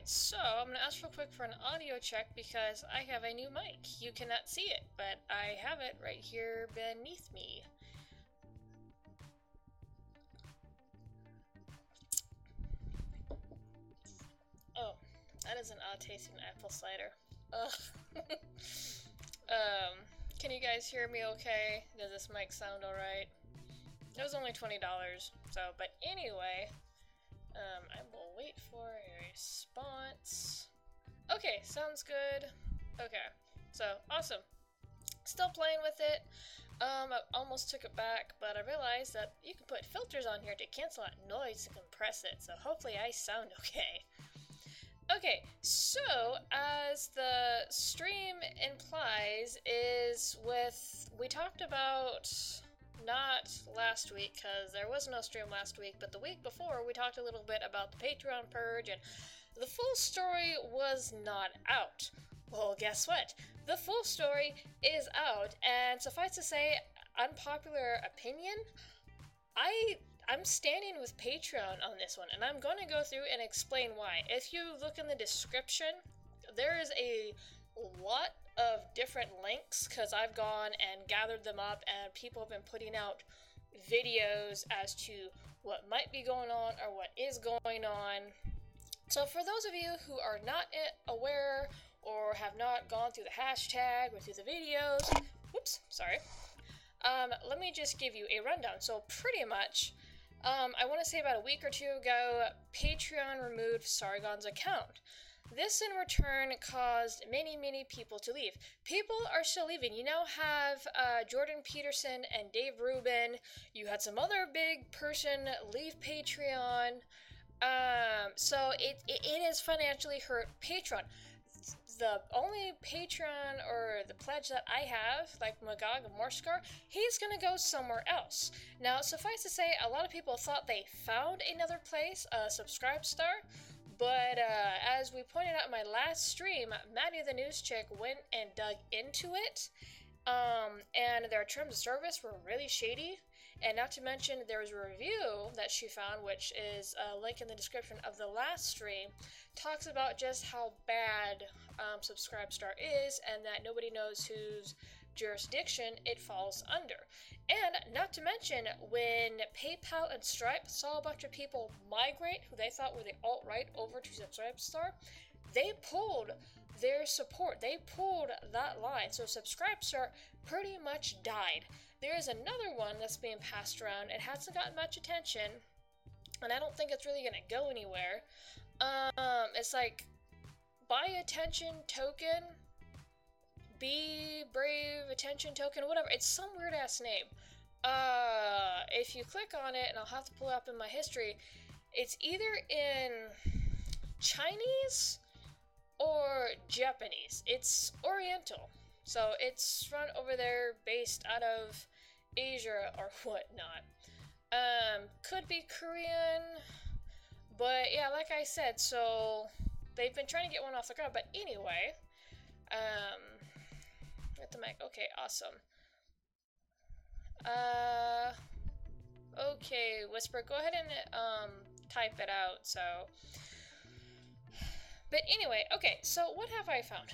so I'm gonna ask real quick for an audio check because I have a new mic. You cannot see it, but I have it right here beneath me. Oh, that is an odd tasting apple cider. Ugh. Can you guys hear me okay? Does this mic sound alright? It was only $20, so, but anyway, I will wait for a response. Okay, sounds good. Okay, so, awesome. Still playing with it. I almost took it back, but I realized that you can put filters on here to cancel out noise and compress it, so hopefully I sound okay. Okay, so as the stream implies we talked about, not last week because there was no stream last week, but the week before we talked a little bit about the Patreon purge and the full story was not out. Well, guess what? The full story is out, and suffice to say, unpopular opinion, I'm standing with Patreon on this one, and I'm going to go through and explain why. If you look in the description, there is a lot of different links, because I've gone and gathered them up, and people have been putting out videos as to what might be going on or what is going on. So for those of you who are not aware or have not gone through the hashtag or through the videos, whoops, sorry, let me just give you a rundown. So pretty much, I want to say about a week or two ago, Patreon removed Sargon's account. This in return caused many people to leave. People are still leaving. You now have Jordan Peterson and Dave Rubin. You had some other big person leave Patreon. So it has financially hurt Patreon. The only Patreon or the pledge that I have, like Magog and Morskar, he's gonna go somewhere else. Now, suffice to say, a lot of people thought they found another place, Subscribe Star, but as we pointed out in my last stream, Maddie the News Chick went and dug into it, and their terms of service were really shady. And not to mention, there was a review that she found, which is a link in the description of the last stream, talks about just how bad Subscribestar is, and that nobody knows whose jurisdiction it falls under. And not to mention, when PayPal and Stripe saw a bunch of people migrate, who they thought were the alt-right, over to Subscribestar, they pulled their support. They pulled that line. So Subscribestar pretty much died. There is another one that's being passed around. It hasn't gotten much attention, and I don't think it's really gonna go anywhere. It's like, buy attention token, be brave attention token, whatever. It's some weird ass name. If you click on it, and I'll have to pull it up in my history, it's either in Chinese or Japanese. It's Oriental. So it's run over there, based out of Asia or whatnot. Could be Korean, but yeah, like I said, so they've been trying to get one off the ground, but anyway, get the mic, okay, awesome. Okay, Whisper, go ahead and, type it out, so. But anyway, okay, so what have I found?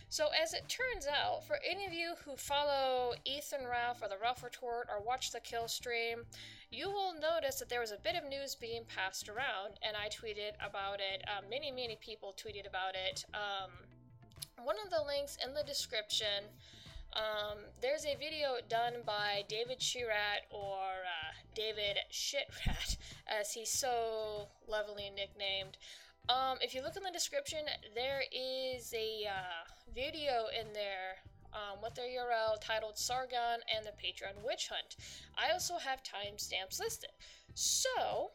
So as it turns out, for any of you who follow Ethan Ralph or the Ralph Retort or watch the kill stream, you will notice that there was a bit of news being passed around, and I tweeted about it. Many people tweeted about it. One of the links in the description, there's a video done by David Shitrat, or David Shitrat, as he's so lovely nicknamed. If you look in the description, there is a video in there with their URL titled Sargon and the Patreon Witch Hunt. I also have timestamps listed. So,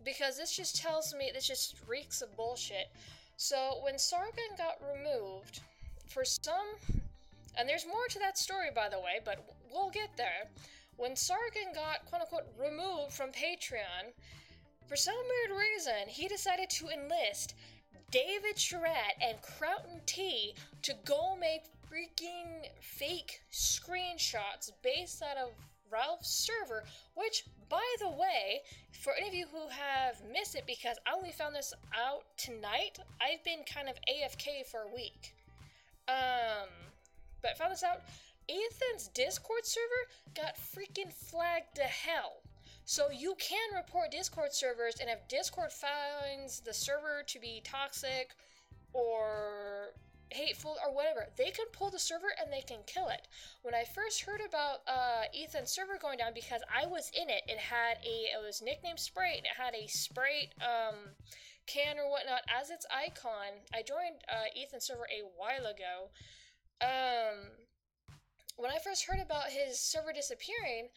because this just tells me, this just reeks of bullshit. So, when Sargon got removed, for some, and there's more to that story by the way, but we'll get there. When Sargon got, quote unquote, removed from Patreon, for some weird reason, he decided to enlist David Shitrat and Kraut to go make freaking fake screenshots based out of Ralph's server, which, by the way, for any of you who have missed it, because I only found this out tonight, I've been kind of AFK for a week. But I found this out, Ethan's Discord server got freaking flagged to hell. So you can report Discord servers, and if Discord finds the server to be toxic or hateful or whatever, they can pull the server and they can kill it. When I first heard about Ethan's server going down, because I was in it, it was nicknamed Sprite, and it had a Sprite can or whatnot as its icon. I joined Ethan's server a while ago. When I first heard about his server disappearing,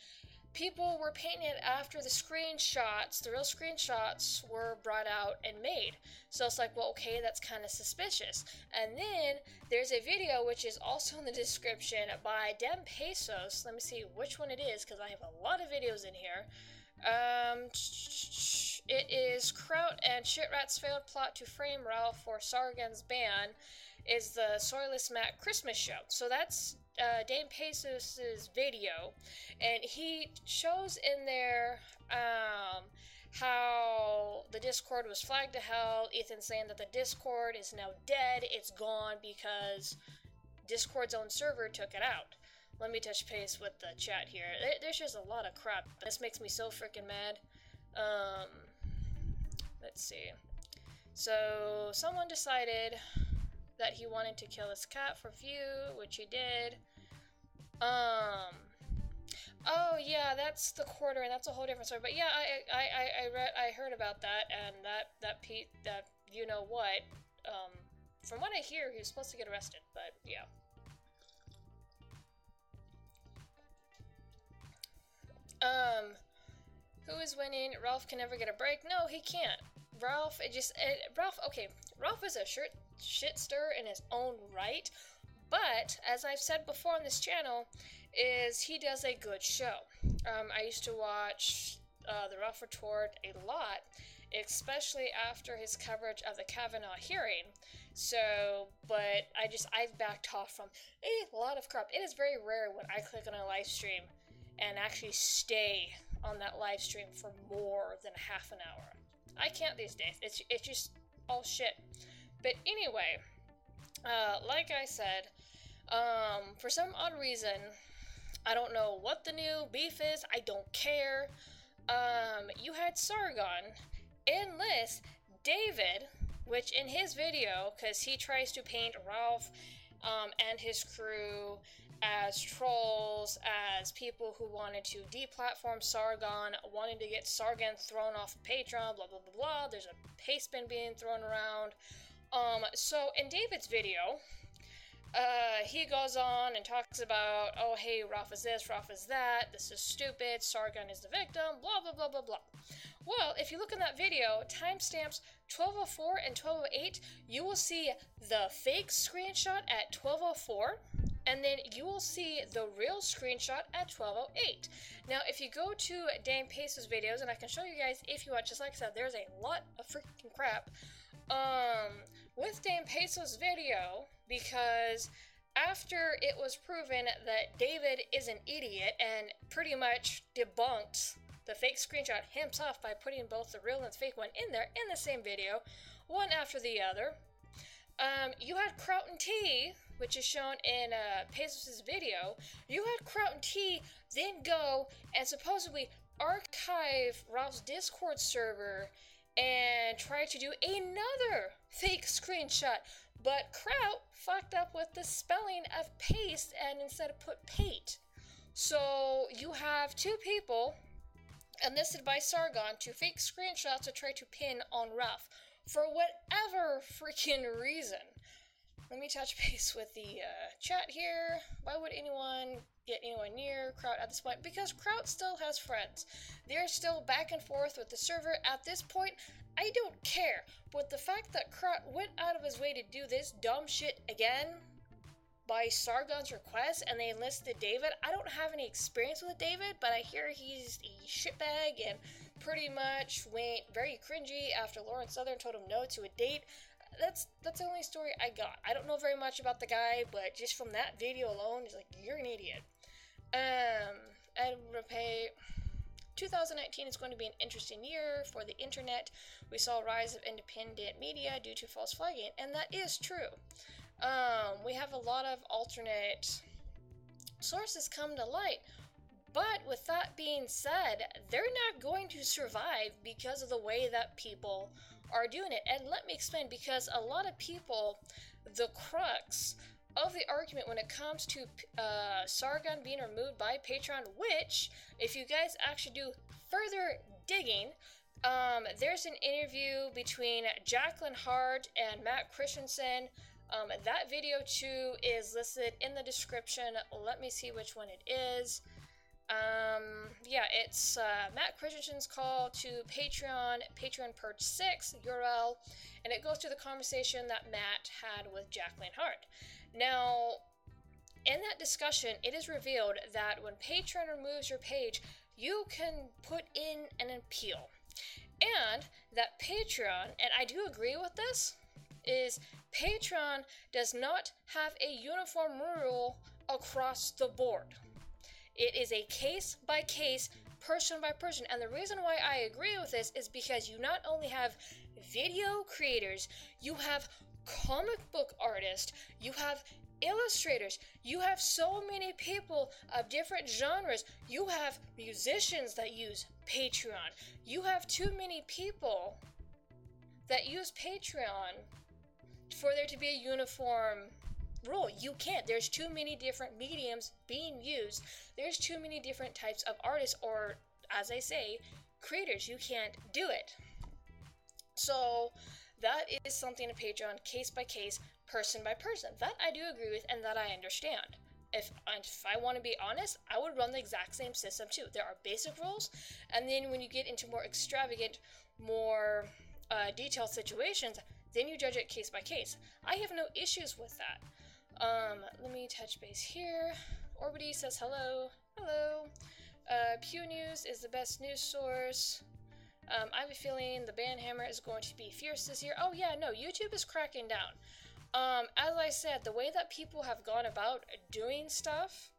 people were painting it after the screenshots, the real screenshots were brought out and made. So it's like, well, okay, that's kind of suspicious. And then there's a video, which is also in the description, by Dem Pesos. Let me see which one it is, because I have a lot of videos in here. It is Kraut and Shitrat's failed plot to frame Ralph for Sargon's ban is the SoylessMatt Christmas show. So that's Dame Pesos' video, and he shows in there how the Discord was flagged to hell. Ethan saying that the Discord is now dead, it's gone because Discord's own server took it out. Let me touch base with the chat here. There's just a lot of crap. This makes me so freaking mad. Let's see. So someone decided that he wanted to kill his cat for view, which he did. Oh yeah, that's the quarter, and that's a whole different story. But yeah, I heard about that, and that you know what? From what I hear, he was supposed to get arrested, but yeah. Who is winning? Ralph can never get a break. No, he can't. Ralph is a shit stirrer in his own right, but as I've said before on this channel, is he does a good show. I used to watch the Ralph Retort a lot, especially after his coverage of the Kavanaugh hearing. So, but I've backed off from a lot of crap. It is very rare when I click on a live stream and actually stay on that live stream for more than half an hour. I can't these days. It's just all shit. But anyway, like I said, for some odd reason, I don't know what the new beef is. I don't care. You had Sargon enlist David, which in his video, because he tries to paint Ralph and his crew as trolls, as people who wanted to deplatform Sargon, wanting to get Sargon thrown off of Patreon, blah, blah, blah, blah. There's a paste bin being thrown around. So in David's video, he goes on and talks about, oh, hey, Ralph is this, Ralph is that, this is stupid, Sargon is the victim, blah, blah, blah, blah, blah. Well, if you look in that video, timestamps 1204 and 1208, you will see the fake screenshot at 1204, and then you will see the real screenshot at 1208. Now, if you go to Dame Pace's videos, and I can show you guys if you watch, just like I said, there's a lot of freaking crap with Dame Pace's video, because after it was proven that David is an idiot and pretty much debunked the fake screenshot himself by putting both the real and the fake one in there in the same video, one after the other, you had Kraut and T, which is shown in Pace's video. You had Kraut and T then go and supposedly archive Ralph's Discord server and try to do another fake screenshot, but Kraut fucked up with the spelling of paste and instead of put pate. So you have two people enlisted by Sargon to fake screenshots to try to pin on Ralph for whatever freaking reason. Let me touch base with the chat here. Why would anyone get anyone near Kraut at this point? Because Kraut still has friends. They're still back and forth with the server. At this point, I don't care. But the fact that Kraut went out of his way to do this dumb shit again by Sargon's request, and they enlisted David. I don't have any experience with David, but I hear he's a shitbag and pretty much went very cringy after Lauren Southern told him no to a date. That's the only story I got. I don't know very much about the guy, but just from that video alone, he's like, you're an idiot. and repay. 2019 is going to be an interesting year for the internet. We saw a rise of independent media due to false flagging, and that is true. We have a lot of alternate sources come to light, but with that being said, they're not going to survive because of the way that people are doing it. And let me explain, because a lot of people, the crux of the argument when it comes to Sargon being removed by Patreon, which, if you guys actually do further digging, there's an interview between Jacqueline Hart and Matt Christensen. That video too is listed in the description. Let me see which one it is. Yeah, it's Matt Christensen's call to Patreon Purge 6 URL, and it goes to the conversation that Matt had with Jacqueline Hart. Now, in that discussion, it is revealed that when Patreon removes your page, you can put in an appeal. And that Patreon, and I do agree with this, is Patreon does not have a uniform rule across the board. It is a case-by-case, person-by-person. And the reason why I agree with this is because you not only have video creators, you have comic book artists, you have illustrators, you have so many people of different genres, you have musicians that use Patreon, you have too many people that use Patreon for there to be a uniform rule. You can't. There's too many different mediums being used. There's too many different types of artists, or as I say, creators. You can't do it. So that is something to Patreon, case by case, person by person. That I do agree with, and that I understand. If I want to be honest, I would run the exact same system too. There are basic rules, and then when you get into more extravagant, more detailed situations, then you judge it case by case. I have no issues with that. Let me touch base here. Orbity says hello. Hello. Pew News is the best news source. I have a feeling the banhammer is going to be fierce this year. Oh yeah, no, YouTube is cracking down. As I said, the way that people have gone about doing stuff,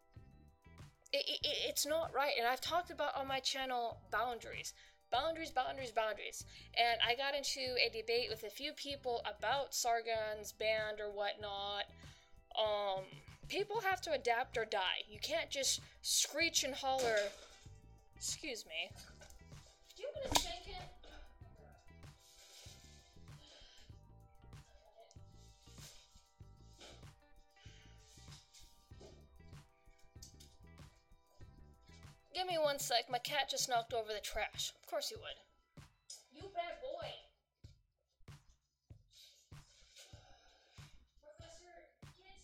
it's not right. And I've talked about on my channel boundaries. Boundaries. And I got into a debate with a few people about Sargon's band or whatnot. People have to adapt or die. You can't just screech and holler. Excuse me. Do you want a second? Give me one sec. My cat just knocked over the trash. Of course he would. You bad boy. Professor, kids.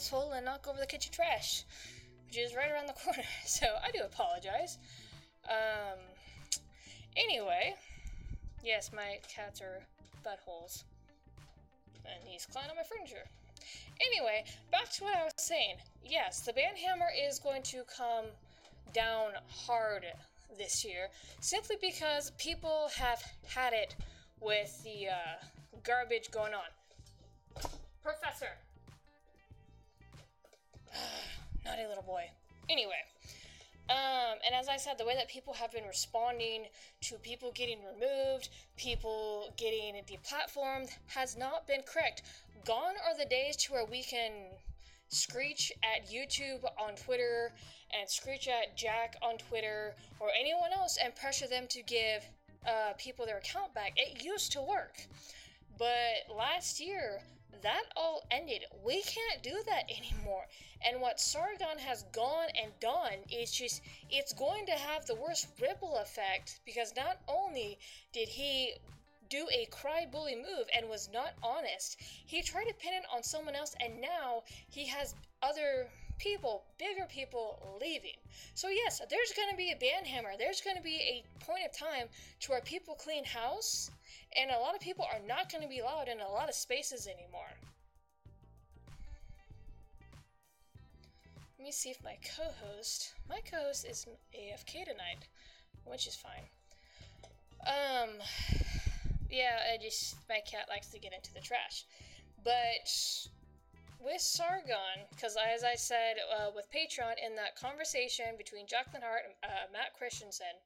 asshole and knock over the kitchen trash, which is right around the corner. So I do apologize. Anyway, yes, my cats are buttholes, and he's climbing on my furniture. Anyway, back to what I was saying. Yes, the banhammer is going to come down hard this year, simply because people have had it with the garbage going on. Professor! Naughty little boy. Anyway, and as I said, the way that people have been responding to people getting removed, people getting deplatformed, has not been correct. Gone are the days to where we can screech at YouTube on Twitter and screech at Jack on Twitter or anyone else and pressure them to give people their account back. It used to work. But last year, that all ended. We can't do that anymore. And what Sargon has gone and done is just, it's going to have the worst ripple effect, because not only did he do a cry bully move and was not honest, he tried to pin it on someone else, and now he has other people, bigger people, leaving. So yes, there's going to be a banhammer. There's going to be a point of time to where people clean house, and a lot of people are not going to be allowed in a lot of spaces anymore. Let me see if my co-host is AFK tonight, which is fine. Yeah, my cat likes to get into the trash. But with Sargon, because as I said with Patreon, in that conversation between Jacqueline Hart and Matt Christensen,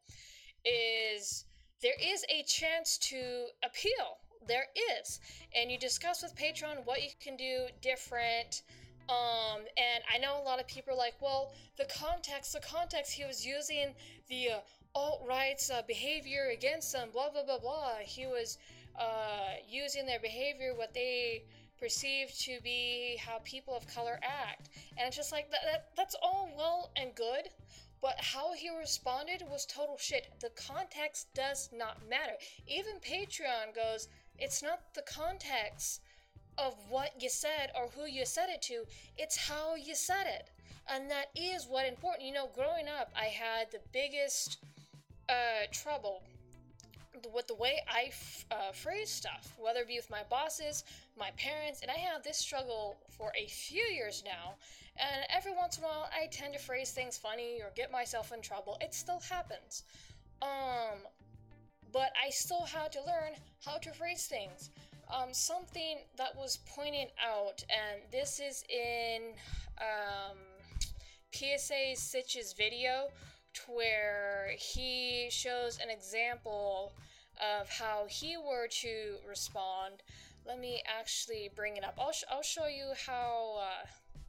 there is a chance to appeal. There is. And you discuss with Patreon what you can do different. And I know a lot of people are like, well, the context, he was using the alt-right's behavior against them, blah, blah, blah, blah. He was using their behavior, what they perceive to be how people of color act. And it's just like, that's all well and good, but how he responded was total shit. The context does not matter. Even Patreon goes, it's not the context of what you said or who you said it to, it's how you said it. And that is what important. You know, growing up, I had the biggest trouble with the way I phrase stuff, whether it be with my bosses, my parents, and I have this struggle for a few years now, and every once in a while I tend to phrase things funny or get myself in trouble. It still happens. But I still had to learn how to phrase things. Something that was pointed out, and this is in PSA Sitch's video, to where he shows an example of how he were to respond. Let me actually bring it up. I'll show you how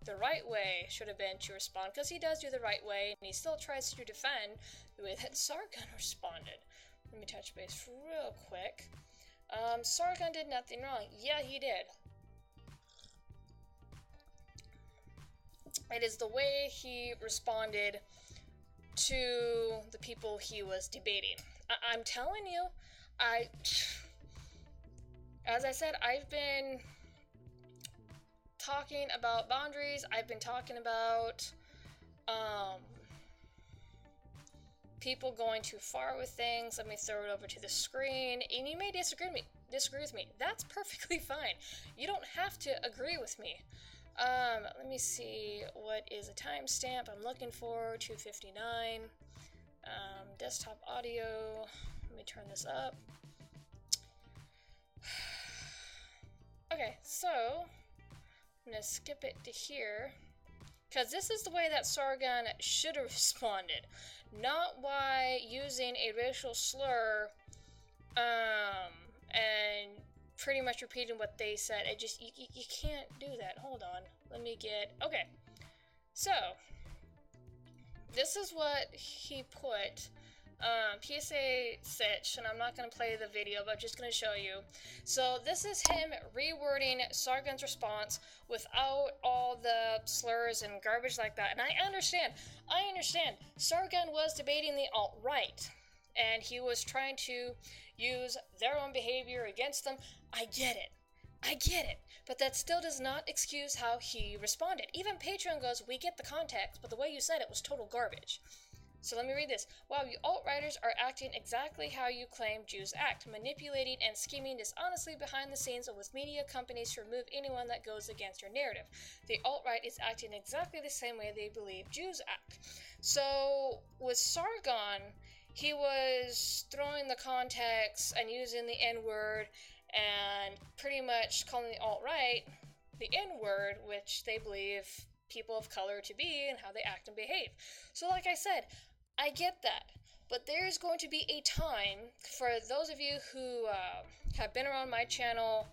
the right way should have been to respond, because he does do the right way, and he still tries to defend the way that Sargon responded. Let me touch base real quick. Sargon did nothing wrong. Yeah, he did. It is the way he responded to the people he was debating. I'm telling you, as I said, I've been talking about boundaries. I've been talking about people going too far with things. Let me throw it over to the screen. And you may disagree with me. That's perfectly fine. You don't have to agree with me. Let me see, what is a timestamp I'm looking for? 2:59. Desktop audio. Let me turn this up. Okay, so I'm gonna skip it to here, because this is the way that Sargon should have responded, not by using a racial slur and pretty much repeating what they said. It just, you can't do that. Hold on, let me get, okay, so this is what he put. PSA Sitch, and I'm not going to play the video, but I'm just going to show you. So this is him rewording Sargon's response without all the slurs and garbage like that. And I understand. Sargon was debating the alt-right, and he was trying to use their own behavior against them. I get it. I get it, but that still does not excuse how he responded. Even Patreon goes, we get the context, but the way you said it was total garbage. So let me read this. Wow, you alt-writers are acting exactly how you claim Jews act, manipulating and scheming dishonestly behind the scenes with media companies to remove anyone that goes against your narrative. The alt-right is acting exactly the same way they believe Jews act. So with Sargon, he was throwing the context and using the N-word and pretty much calling the alt-right the N-word, which they believe people of color to be and how they act and behave. So like I said, I get that, but there's going to be a time for those of you who have been around my channel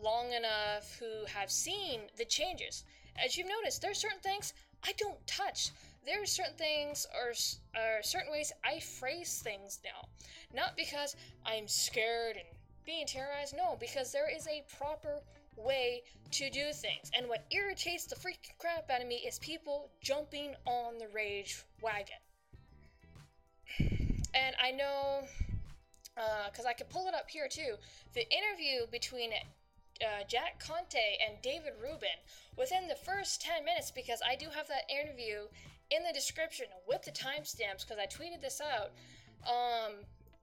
long enough, who have seen the changes. As you've noticed, there's certain things I don't touch. There are certain things or certain ways I phrase things now. Not because I'm scared and being terrorized, no, because there is a proper way to do things. And what irritates the freaking crap out of me is people jumping on the rage wagon. And I know, because I could pull it up here too, the interview between Jack Conte and David Rubin, within the first 10 minutes, because I do have that interview in the description with the timestamps, because I tweeted this out,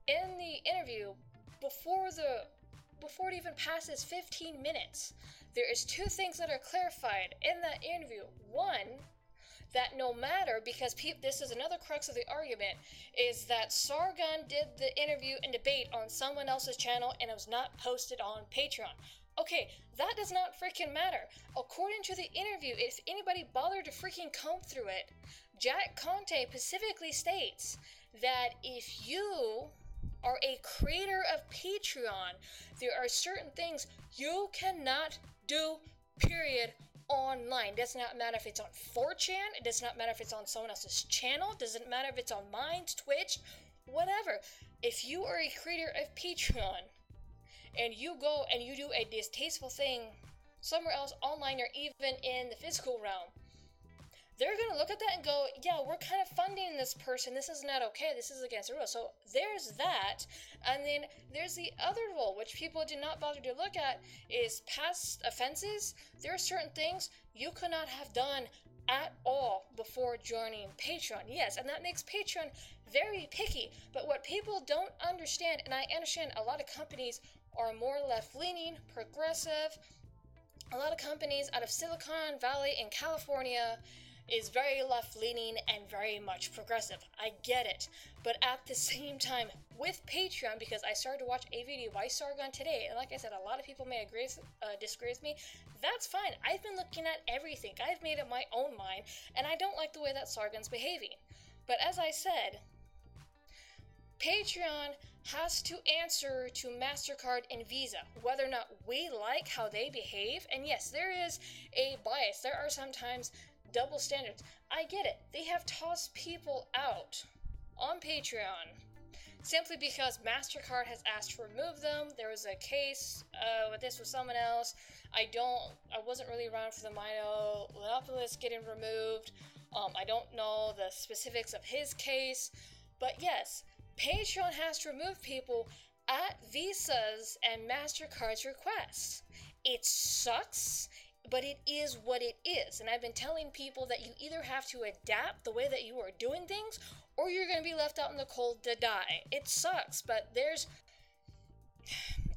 in the interview, before it even passes 15 minutes, there is two things that are clarified in that interview. One, that no matter, because this is another crux of the argument, is that Sargon did the interview and debate on someone else's channel and it was not posted on Patreon. Okay, that does not freaking matter. According to the interview, if anybody bothered to freaking comb through it, Jack Conte specifically states that if you are a creator of Patreon, there are certain things you cannot do, period, online. It does not matter if it's on 4chan, it does not matter if it's on someone else's channel, it doesn't matter if it's on mine, Twitch, whatever. If you are a creator of Patreon and you go and you do a distasteful thing somewhere else online or even in the physical realm, they're going to look at that and go, yeah, we're kind of funding this person, this is not okay, this is against the rules. So there's that, and then there's the other rule, which people did not bother to look at, is past offenses. There are certain things you could not have done at all before joining Patreon. Yes, and that makes Patreon very picky, but what people don't understand, and I understand a lot of companies are more left-leaning, progressive, a lot of companies out of Silicon Valley in California is very left-leaning and very much progressive. I get it. But at the same time, with Patreon, because I started to watch a video by Sargon today, and like I said, a lot of people may disagree with me, that's fine. I've been looking at everything. I've made up my own mind, and I don't like the way that Sargon's behaving. But as I said, Patreon has to answer to MasterCard and Visa, whether or not we like how they behave. And yes, there is a bias. There are sometimes double standards. I get it. They have tossed people out on Patreon simply because MasterCard has asked to remove them. There was a case with this with someone else. I wasn't really around for the Monopolist getting removed. I don't know the specifics of his case, but yes, Patreon has to remove people at Visa's and MasterCard's request. It sucks, but it is what it is. And I've been telling people that you either have to adapt the way that you are doing things, or you're going to be left out in the cold to die. It sucks, but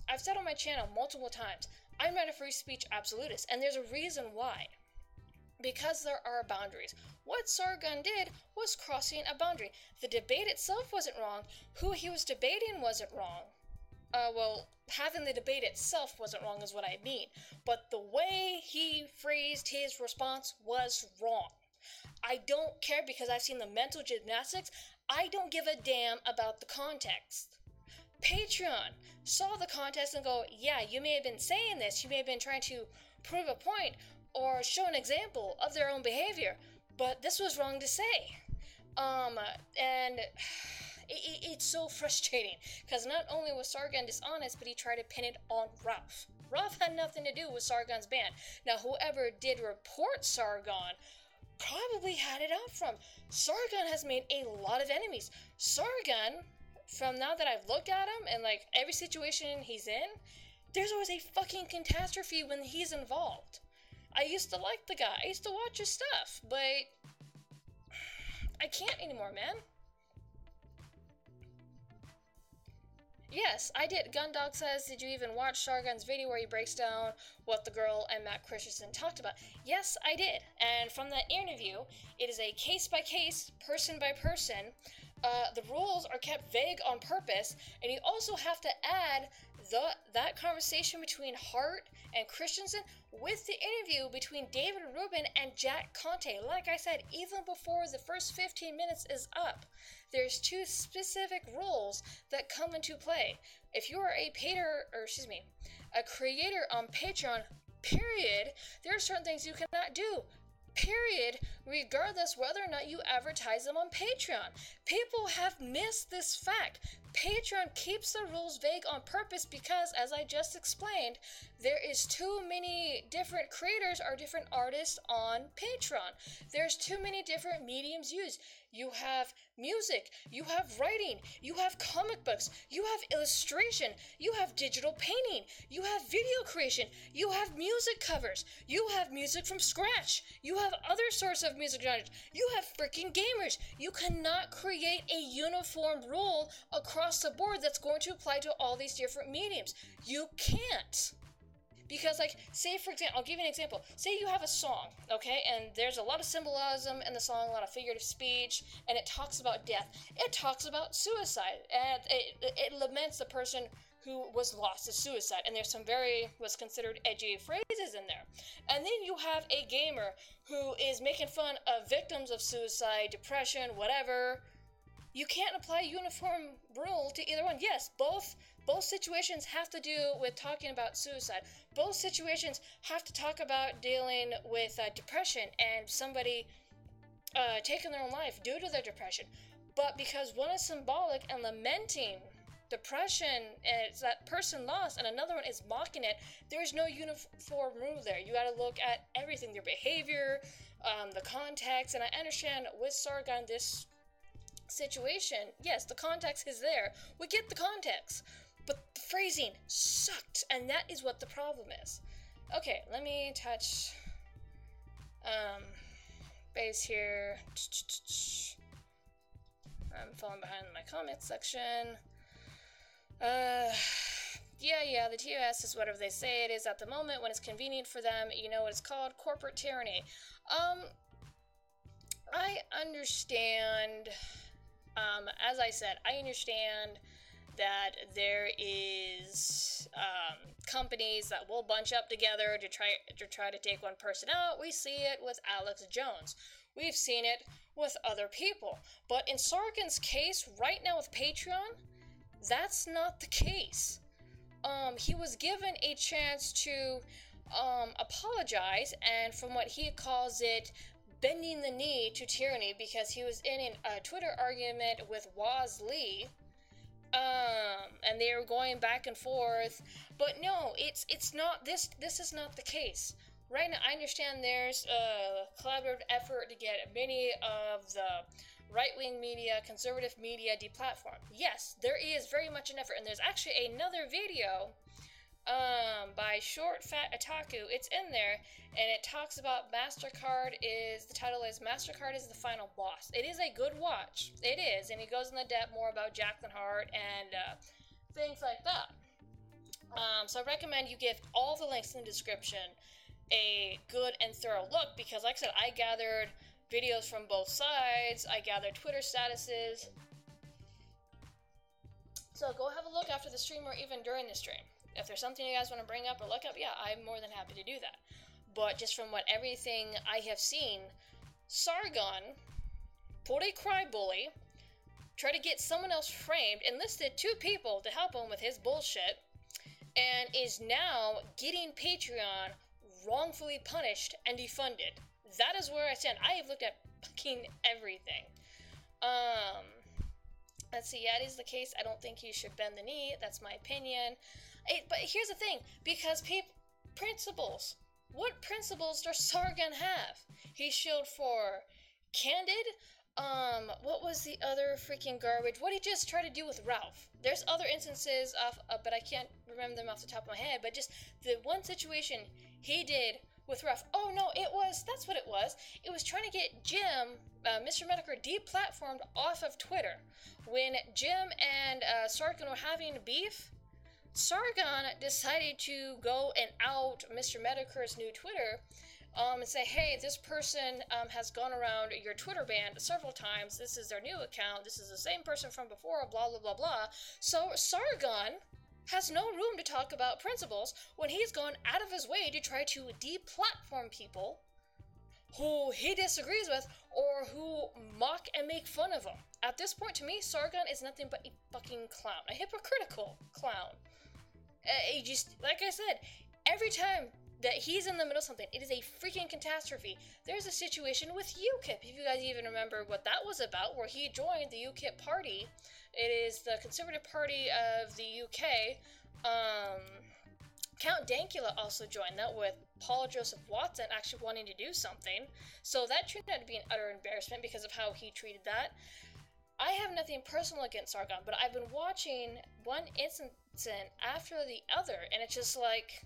I've said on my channel multiple times, I'm not a free speech absolutist, and there's a reason why. Because there are boundaries. What Sargon did was crossing a boundary. The debate itself wasn't wrong. Who he was debating wasn't wrong. Having the debate itself wasn't wrong is what I mean. But the way he phrased his response was wrong. I don't care because I've seen the mental gymnastics. I don't give a damn about the context. Patreon saw the context and go, yeah, you may have been saying this, you may have been trying to prove a point or show an example of their own behavior, but this was wrong to say. And it's so frustrating, because not only was Sargon dishonest, but he tried to pin it on Ralph. Ralph had nothing to do with Sargon's ban. Now, whoever did report Sargon probably had it out from. Sargon has made a lot of enemies. Sargon, from now that I've looked at him and like every situation he's in, there's always a fucking catastrophe when he's involved. I used to like the guy. I used to watch his stuff, but I can't anymore, man. Yes, I did. Gundog says, did you even watch Sargon's video where he breaks down what the girl and Matt Christensen talked about? Yes, I did. And from that interview, it is a case-by-case, person-by-person. The rules are kept vague on purpose, and you also have to add that conversation between Hart and Christensen with the interview between David Rubin and Jack Conte. Like I said, even before the first 15 minutes is up, there's two specific rules that come into play. If you are a creator on Patreon, period, there are certain things you cannot do. Period, regardless whether or not you advertise them on Patreon. People have missed this fact. Patreon keeps the rules vague on purpose because, as I just explained, there is too many different creators or different artists on Patreon. There's too many different mediums used. You have music, you have writing, you have comic books, you have illustration, you have digital painting, you have video creation, you have music covers, you have music from scratch, you have other sorts of music genres, you have freaking gamers. You cannot create a uniform rule across the board that's going to apply to all these different mediums. You can't. Because, like, say, for example, I'll give you an example. Say you have a song, okay, and there's a lot of symbolism in the song, a lot of figurative speech, and it talks about death. It talks about suicide, and it laments the person who was lost to suicide, and there's some what's considered edgy phrases in there. And then you have a gamer who is making fun of victims of suicide, depression, whatever. You can't apply a uniform rule to either one. Yes, both situations have to do with talking about suicide. Both situations have to talk about dealing with depression and somebody taking their own life due to their depression. But because one is symbolic and lamenting depression, and it's that person lost, and another one is mocking it, there's no uniform rule there. You gotta look at everything, their behavior, the context, and I understand with Sargon, this situation, yes, the context is there. We get the context. But the phrasing sucked, and that is what the problem is. Okay, let me touch base here. I'm falling behind in my comments section. Yeah, the TOS is whatever they say it is at the moment when it's convenient for them. You know what it's called? Corporate tyranny. I understand, as I said, I understand that there is companies that will bunch up together to try to take one person out. We see it with Alex Jones. We've seen it with other people. But in Sargon's case, right now with Patreon, that's not the case. He was given a chance to apologize, and from what he calls it, bending the knee to tyranny, because he was in a Twitter argument with Waz Lee, and they were going back and forth. But no, it's not this is not the case. Right now, I understand there's a collaborative effort to get many of the right-wing media, conservative media deplatformed. Yes, there is very much an effort, and there's actually another video by Short Fat Otaku. It's in there, and it talks about the title is MasterCard is the Final Boss. It is a good watch. It is, and he goes in the depth more about Jacqueline Hart and things like that. So I recommend you give all the links in the description a good and thorough look, because like I said, I gathered videos from both sides, I gathered Twitter statuses. So go have a look after the stream or even during the stream. If there's something you guys want to bring up or look up, yeah, I'm more than happy to do that. But just from everything I have seen, Sargon pulled a cry bully, tried to get someone else framed, enlisted 2 people to help him with his bullshit, and is now getting Patreon wrongfully punished and defunded. That is where I stand. I have looked at fucking everything. Let's see, yeah, it is the case. I don't think he should bend the knee. That's my opinion. But here's the thing, because principles. What principles does Sargon have? He showed for candid, What was the other freaking garbage? What he just tried to do with Ralph. There's other instances of, but I can't remember them off the top of my head, but just the one situation he did with Ralph. Oh no, that's what it was. It was trying to get Jim, Mr. Medicare, deplatformed off of Twitter. When Jim and Sargon were having beef, Sargon decided to go and out Mr. Medicare's new Twitter, and say, hey, this person has gone around your Twitter ban several times. This is their new account. This is the same person from before, blah, blah, blah, blah. So Sargon has no room to talk about principles when he's gone out of his way to try to deplatform people who he disagrees with or who mock and make fun of him. At this point, to me, Sargon is nothing but a fucking clown. A hypocritical clown. He just, like I said, every time that he's in the middle of something, it is a freaking catastrophe. There's a situation with UKIP, if you guys even remember what that was about, where he joined the UKIP party. It is the Conservative Party of the UK. Count Dankula also joined that, with Paul Joseph Watson actually wanting to do something. So that turned out to be an utter embarrassment because of how he treated that. I have nothing personal against Sargon, but I've been watching one incident after the other, and it's just like,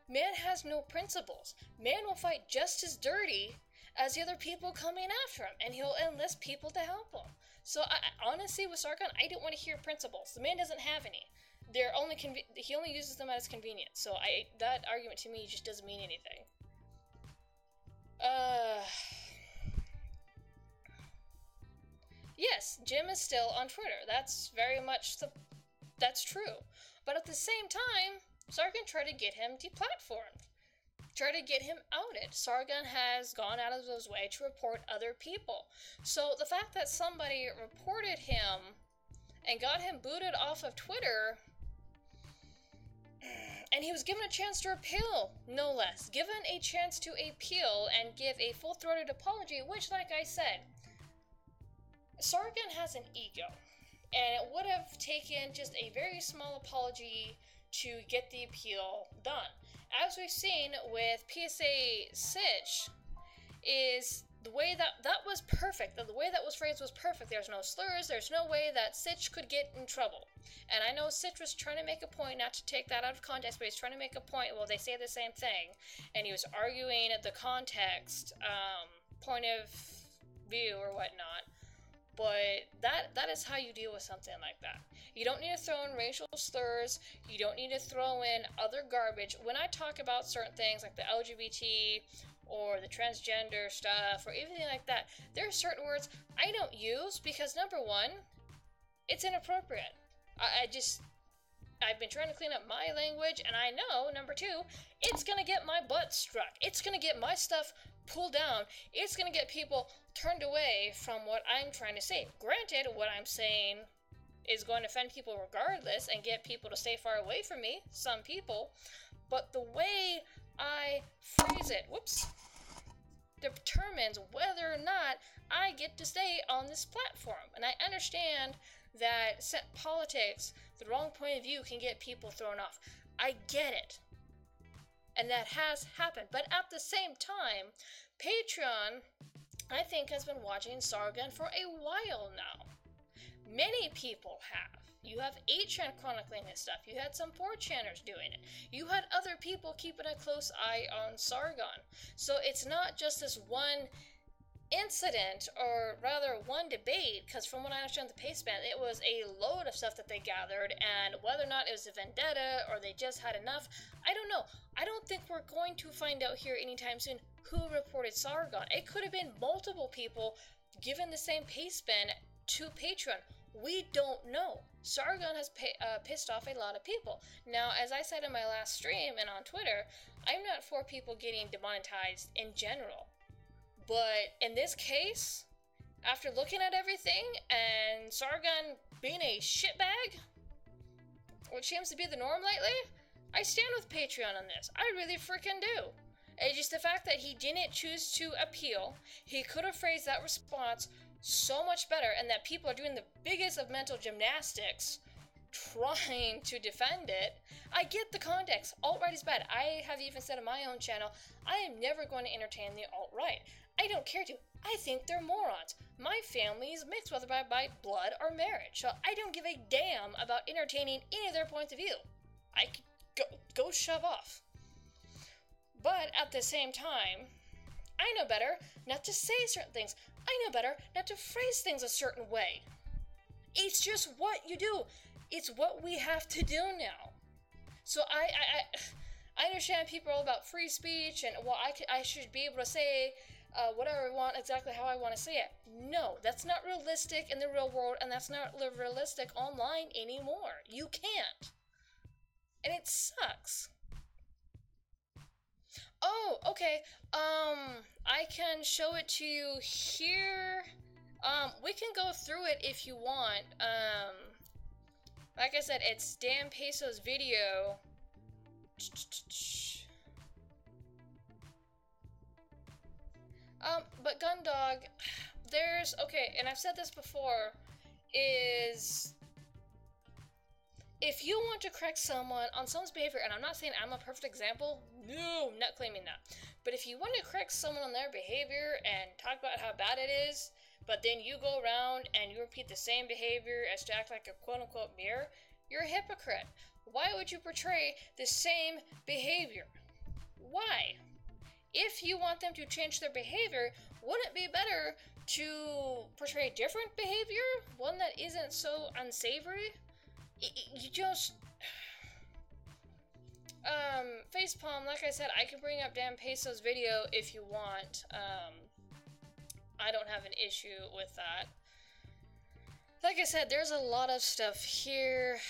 man has no principles. Man will fight just as dirty as the other people coming after him, and he'll enlist people to help him. So honestly, with Sargon, I don't want to hear principles. The man doesn't have any. He only uses them as convenience. So that argument to me just doesn't mean anything. Yes, Jim is still on Twitter. That's very much that's true. But at the same time, Sargon tried to get him deplatformed. Tried to get him outed. Sargon has gone out of his way to report other people. So the fact that somebody reported him and got him booted off of Twitter, and he was given a chance to appeal, no less. Given a chance to appeal and give a full-throated apology, which, like I said, Sargon has an ego. And it would have taken just a very small apology to get the appeal done. As we've seen with PSA Sitch, is the way that was perfect. The way that was phrased was perfect. There's no slurs. There's no way that Sitch could get in trouble. And I know Sitch was trying to make a point, not to take that out of context, but he's trying to make a point. Well, they say the same thing. And he was arguing the context, point of view or whatnot. But that is how you deal with something like that. You don't need to throw in racial slurs. You don't need to throw in other garbage. When I talk about certain things like the LGBT or the transgender stuff or anything like that, there are certain words I don't use because, number one, it's inappropriate. I've been trying to clean up my language, and I know, number two, it's going to get my butt struck. It's going to get my stuff pulled down. It's going to get people turned away from what I'm trying to say. Granted, what I'm saying is going to offend people regardless and get people to stay far away from me, some people, but the way I phrase it, determines whether or not I get to stay on this platform. And I understand that set politics, the wrong point of view can get people thrown off. I get it. And that has happened. But at the same time, Patreon, I think, has been watching Sargon for a while now. Many people have. You have 8chan chronicling his stuff. You had some 4chaners doing it. You had other people keeping a close eye on Sargon. So it's not just this one incident, or rather one debate, because from what I understand the pace ban, it was a load of stuff that they gathered, and whether or not it was a vendetta or they just had enough, I don't know. I don't think we're going to find out here anytime soon who reported Sargon. It could have been multiple people given the same pace ban to Patreon. We don't know. Sargon has pissed off a lot of people. Now, as I said in my last stream and on Twitter, I'm not for people getting demonetized in general. But in this case, after looking at everything and Sargon being a shitbag, which seems to be the norm lately, I stand with Patreon on this. I really freaking do. It's just the fact that he didn't choose to appeal. He could have phrased that response so much better, and that people are doing the biggest of mental gymnastics trying to defend it. I get the context. Alt-right is bad. I have even said on my own channel, I am never going to entertain the alt-right. I don't care to. I think they're morons. My family is mixed whether by blood or marriage, so I don't give a damn about entertaining any of their points of view. I could go shove off. But at the same time, I know better not to say certain things. I know better not to phrase things a certain way. It's just what you do. It's what we have to do now. So I understand people are all about free speech and, well, I should be able to say whatever I want, exactly how I want to say it. No, that's not realistic in the real world, and that's not realistic online anymore. You can't. And it sucks. Oh, okay. I can show it to you here. We can go through it if you want. Like I said, it's Dan Peso's video. But Gundog, okay, and I've said this before, is if you want to correct someone on someone's behavior, and I'm not saying I'm a perfect example, no, I'm not claiming that, but if you want to correct someone on their behavior and talk about how bad it is, but then you go around and you repeat the same behavior as to act like a quote-unquote mirror, you're a hypocrite. Why would you portray the same behavior? Why? If you want them to change their behavior, wouldn't it be better to portray different behavior? One that isn't so unsavory? You just... Facepalm, like I said, I can bring up Dan Peso's video if you want. I don't have an issue with that. Like I said, there's a lot of stuff here.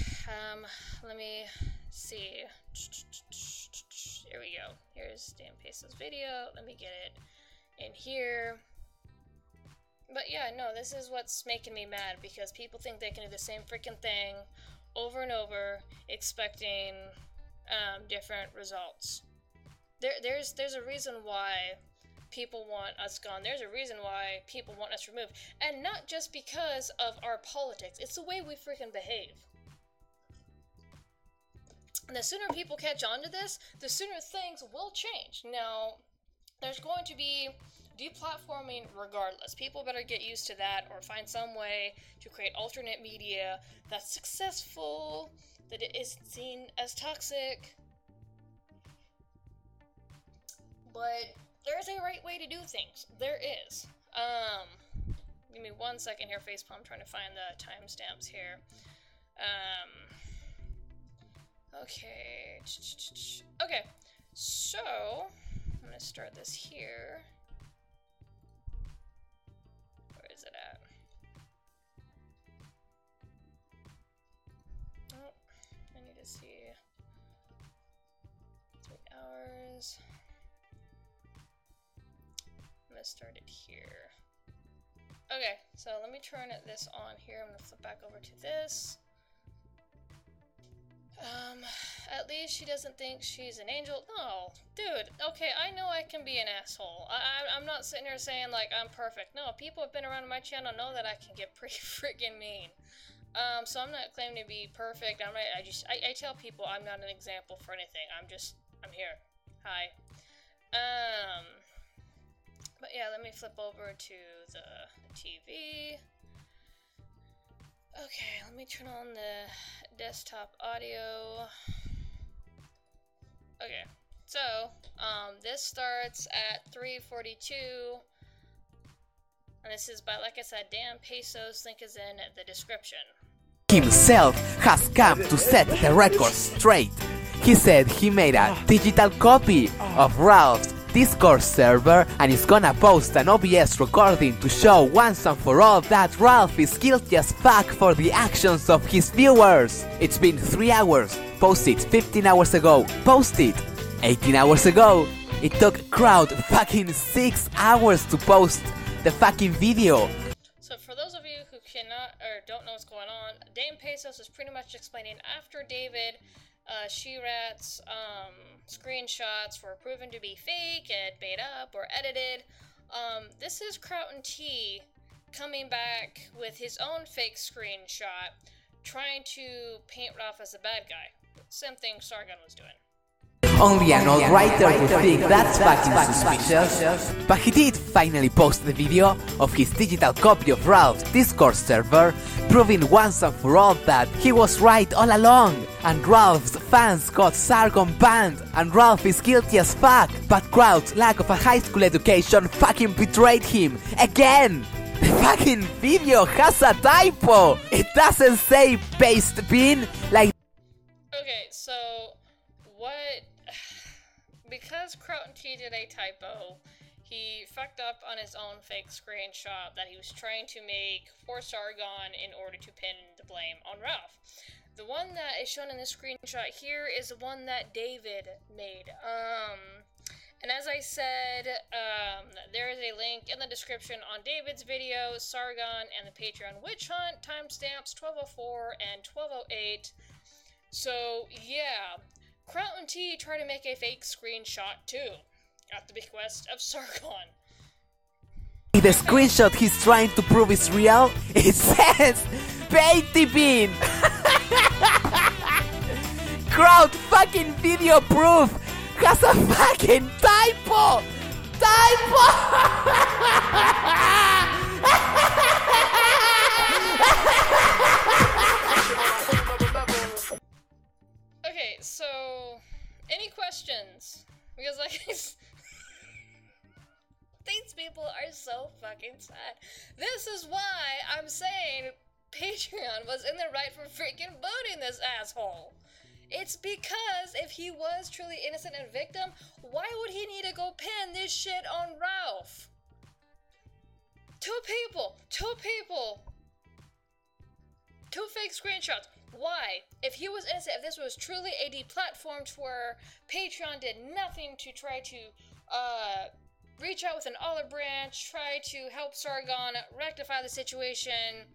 Let me see. Here we go. Here's Dan Peso's video. Let me get it in here. But yeah, no, this is what's making me mad, because people think they can do the same freaking thing over and over, expecting different results. There's a reason why people want us gone. There's a reason why people want us removed. And not just because of our politics. It's the way we freaking behave. And the sooner people catch on to this, the sooner things will change. Now, there's going to be deplatforming regardless. People better get used to that or find some way to create alternate media that's successful, that it isn't seen as toxic. But there's a right way to do things. There is. Give me 1 second here, Facepalm. I'm trying to find the timestamps here. Okay. Okay. So, I'm gonna start this here. Where is it at? Oh, I need to see. 3 hours. I'm gonna start it here. Okay, so let me turn this on here. I'm gonna flip back over to this. At least she doesn't think she's an angel. No, dude, okay, I know I can be an asshole. I'm not sitting here saying, like, I'm perfect. No, people have been around my channel know that I can get pretty freaking mean. So I'm not claiming to be perfect. I tell people I'm not an example for anything. I'm here. Hi. But yeah, let me flip over to the TV. Okay, let me turn on the desktop audio. Okay, so, this starts at 3:42, and this is by, like I said, Dan Peso's. Link is in the description. Himself has come to set the record straight. He said he made a digital copy of Ralph's Discord server and is gonna post an OBS recording to show once and for all that Ralph is guilty as fuck for the actions of his viewers. It's been 3 hours. Post it 15 hours ago. Post it 18 hours ago. It took Kraut fucking 6 hours to post the fucking video. So for those of you who cannot or don't know what's going on, Dan Pesos is pretty much explaining after David Shitrat's screenshots were proven to be fake and made up or edited. This is Kraut and T coming back with his own fake screenshot, trying to paint Ralph as a bad guy. Same thing Sargon was doing. Only an old writer would think that's fucking suspicious. But he did finally post the video of his digital copy of Ralph's Discord server, proving once and for all that he was right all along. And Ralph's fans got Sargon banned, and Ralph is guilty as fuck. But Kraut's lack of a high school education fucking betrayed him again. The fucking video has a typo. It doesn't say paste bin like. Okay, so what? Because Kraut did a typo, he fucked up on his own fake screenshot that he was trying to make for Sargon in order to pin the blame on Ralph. The one that is shown in this screenshot here is the one that David made. And as I said, there is a link in the description on David's video, Sargon and the Patreon witch hunt, timestamps 1204 and 1208. So, yeah. Kraut and T try to make a fake screenshot too, at the bequest of Sargon. The screenshot he's trying to prove is real, it says Painty Bean! Kraut fucking video proof has a fucking typo! Okay, so any questions? Because like these people are so fucking sad. This is why I'm saying Patreon was in the right for freaking booting this asshole. It's because if he was truly innocent and victim, why would he need to go pin this shit on Ralph? Two people, two fake screenshots. Why? If he was innocent, if this was truly a deplatformed where Patreon did nothing to try to reach out with an olive branch, try to help Sargon rectify the situation,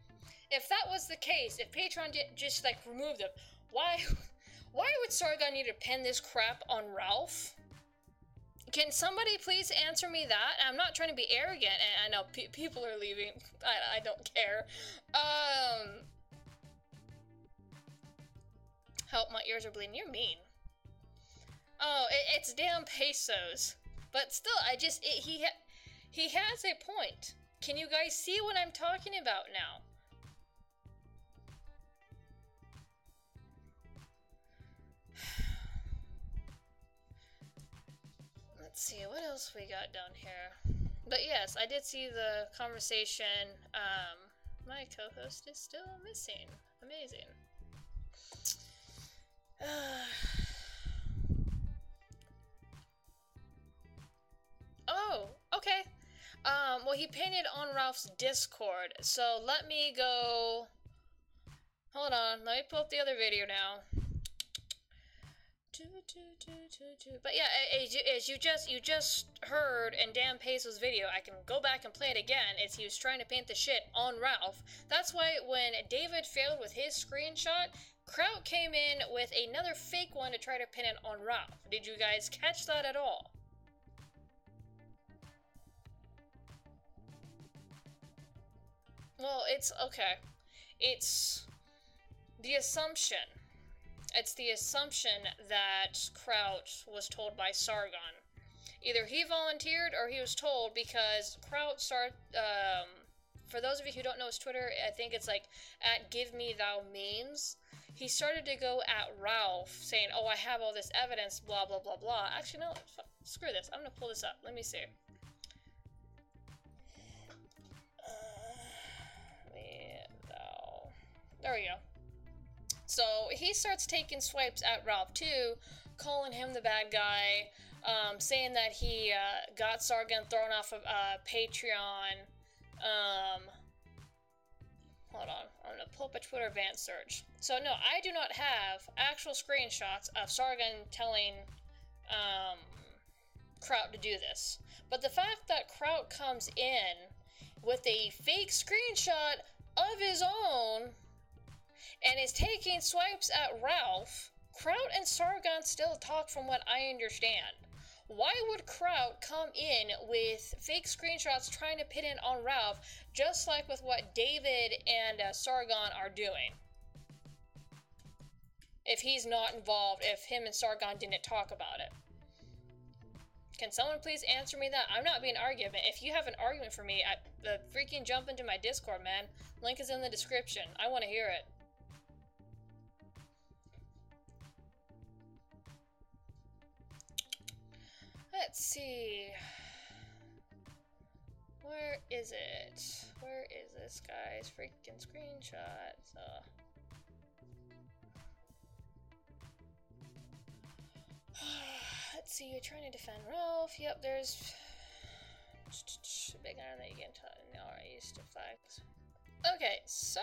if that was the case, if Patreon did just like remove them, why would Sargon need to pin this crap on Ralph? Can somebody please answer me that? I'm not trying to be arrogant, and I know people are leaving. I don't care. Help, my ears are bleeding. You're mean. Oh, it's damn pesos. But still, he has a point. Can you guys see what I'm talking about now? Let's see, what else we got down here? But yes, I did see the conversation. My co-host is still missing. Amazing. Oh, okay. Well, he painted on Ralph's Discord, so let me go. Hold on, let me pull up the other video now. But yeah, as you just heard in Dan Peso's video, I can go back and play it again, as he was trying to paint the shit on Ralph. That's why when David failed with his screenshot, Kraut came in with another fake one to try to pin it on Ralph. Did you guys catch that at all? Well, it's okay. It's the assumption. It's the assumption that Kraut was told by Sargon. Either he volunteered or he was told, because Kraut started, for those of you who don't know his Twitter, I think it's like, @GiveMeThouMemes. He started to go at Ralph, saying, oh, I have all this evidence, blah, blah, blah, blah. Actually, no, screw this. I'm gonna pull this up. Let me see. There we go. So he starts taking swipes at Ralph too, calling him the bad guy, saying that he got Sargon thrown off of Patreon. Hold on, I'm gonna pull up a Twitter advanced search. So no, I do not have actual screenshots of Sargon telling Kraut to do this. But the fact that Kraut comes in with a fake screenshot of his own and is taking swipes at Ralph, Kraut and Sargon still talk from what I understand. Why would Kraut come in with fake screenshots trying to pin it on Ralph, just like with what David and Sargon are doing? if he's not involved, if him and Sargon didn't talk about it. Can someone please answer me that? I'm not being argument. If you have an argument for me, freaking jump into my Discord, man. Link is in the description. I want to hear it. Let's see. Where is it? Where is this guy's freaking screenshot? Let's see, you're trying to defend Ralph. Yep, there's a big iron that you get in the alright used to flags. Okay, so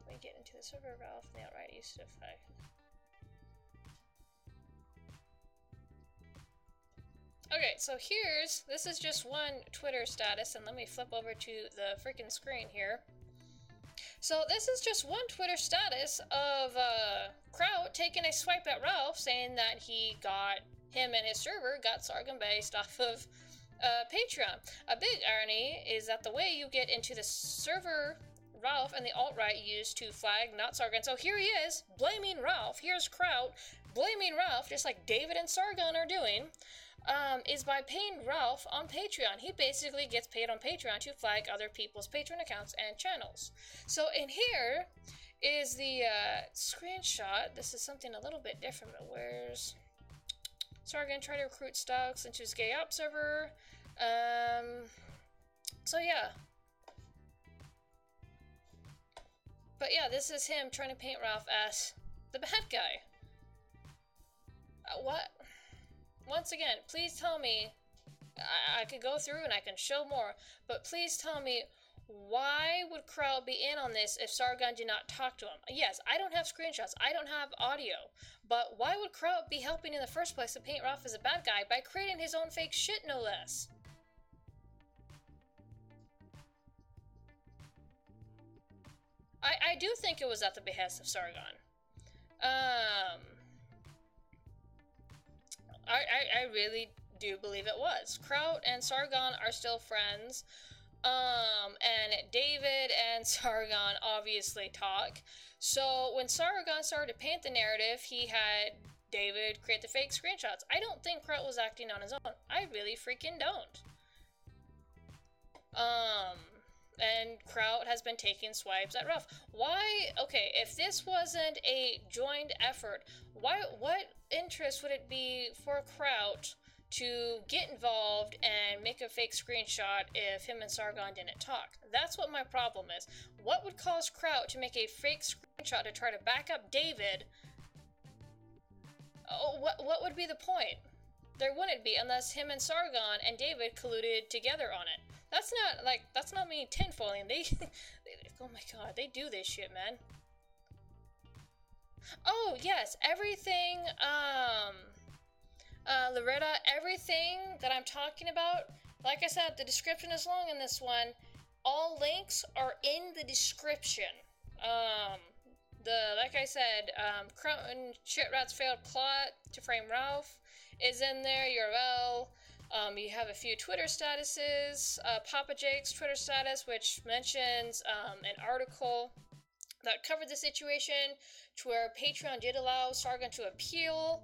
we get into the server Ralph and the outright used to flag. Okay, so this is just one Twitter status, and let me flip over to the freaking screen here. So this is just one Twitter status of Kraut taking a swipe at Ralph, saying that him and his server got Sargon based off of Patreon. A big irony is that the way you get into the server Ralph and the alt-right used to flag not Sargon. So here he is, blaming Ralph. Here's Kraut blaming Ralph, just like David and Sargon are doing. Is by paying Ralph on Patreon. He basically gets paid on Patreon to flag other people's Patreon accounts and channels. So in here is the screenshot. This is something a little bit different, but where's Sargon trying to recruit Stokes into his gay op server? So yeah. But yeah, this is him trying to paint Ralph as the bad guy. What? Once again, please tell me, I could go through and I can show more, but please tell me, why would Kraut be in on this if Sargon did not talk to him? Yes, I don't have screenshots, I don't have audio, but why would Kraut be helping in the first place to paint Ralph as a bad guy by creating his own fake shit, no less? I do think it was at the behest of Sargon. I really do believe it was. Kraut and Sargon are still friends. And David and Sargon obviously talk. So when Sargon started to paint the narrative, he had David create the fake screenshots. I don't think Kraut was acting on his own. I really freaking don't. And Kraut has been taking swipes at Ralph. Why? Okay, if this wasn't a joined effort, what interest would it be for Kraut to get involved and make a fake screenshot if him and Sargon didn't talk? That's what my problem is. What would cause Kraut to make a fake screenshot to try to back up David? Oh, what would be the point? There wouldn't be unless him and Sargon and David colluded together on it. That's not me tinfoiling. Oh my god, they do this shit, man. Oh, yes, everything, Loretta, everything that I'm talking about, like I said, the description is long in this one. All links are in the description. Like I said, Kraut and Shitrat's failed plot to frame Ralph is in there, URL. You have a few Twitter statuses, Papa Jake's Twitter status, which mentions an article that covered the situation to where Patreon did allow Sargon to appeal.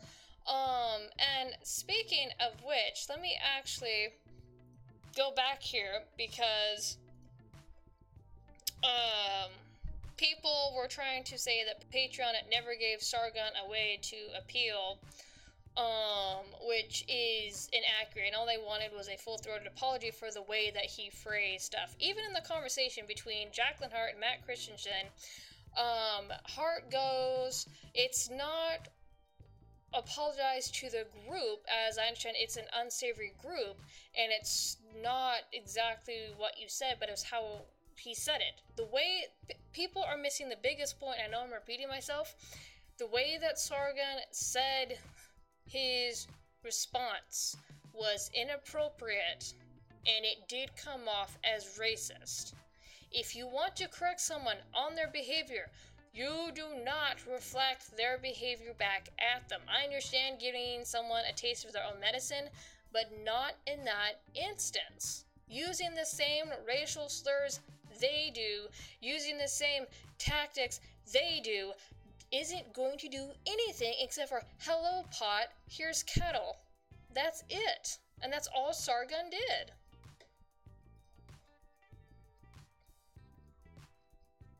And speaking of which, let me actually go back here because people were trying to say that Patreon never gave Sargon a way to appeal, which is inaccurate, and all they wanted was a full-throated apology for the way that he phrased stuff. Even in the conversation between Jacqueline Hart and Matt Christensen, Hart goes, it's not apologize to the group, as I understand it's an unsavory group, and it's not exactly what you said, but it's how he said it. The way people are missing the biggest point, I know I'm repeating myself, the way that Sargon said his response was inappropriate, and it did come off as racist. If you want to correct someone on their behavior, you do not reflect their behavior back at them. I understand giving someone a taste of their own medicine, but not in that instance. Using the same racial slurs they do, using the same tactics they do, isn't going to do anything except for, hello pot, here's kettle. That's it. And that's all Sargon did.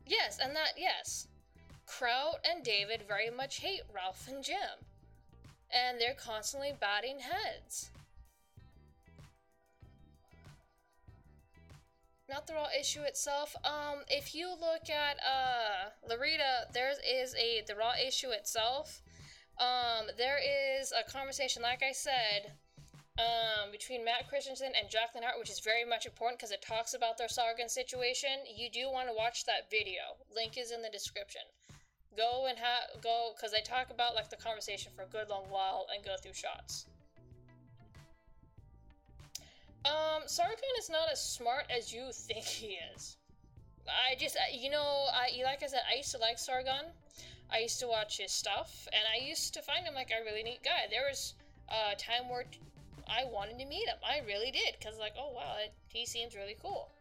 Yes, and that, yes. Kraut and David very much hate Ralph and Jim. And they're constantly batting heads. Not the raw issue itself. If you look at Larita, the raw issue itself. There is a conversation, like I said, between Matt Christensen and Jacqueline Hart, which is very much important because it talks about their Sargon situation. You do want to watch that video. Link is in the description. Go because they talk about like the conversation for a good long while and go through shots. Sargon is not as smart as you think he is. Like I said, I used to like Sargon. I used to watch his stuff, and I used to find him like a really neat guy. There was a time where I wanted to meet him. I really did, because like, oh wow, he seems really cool.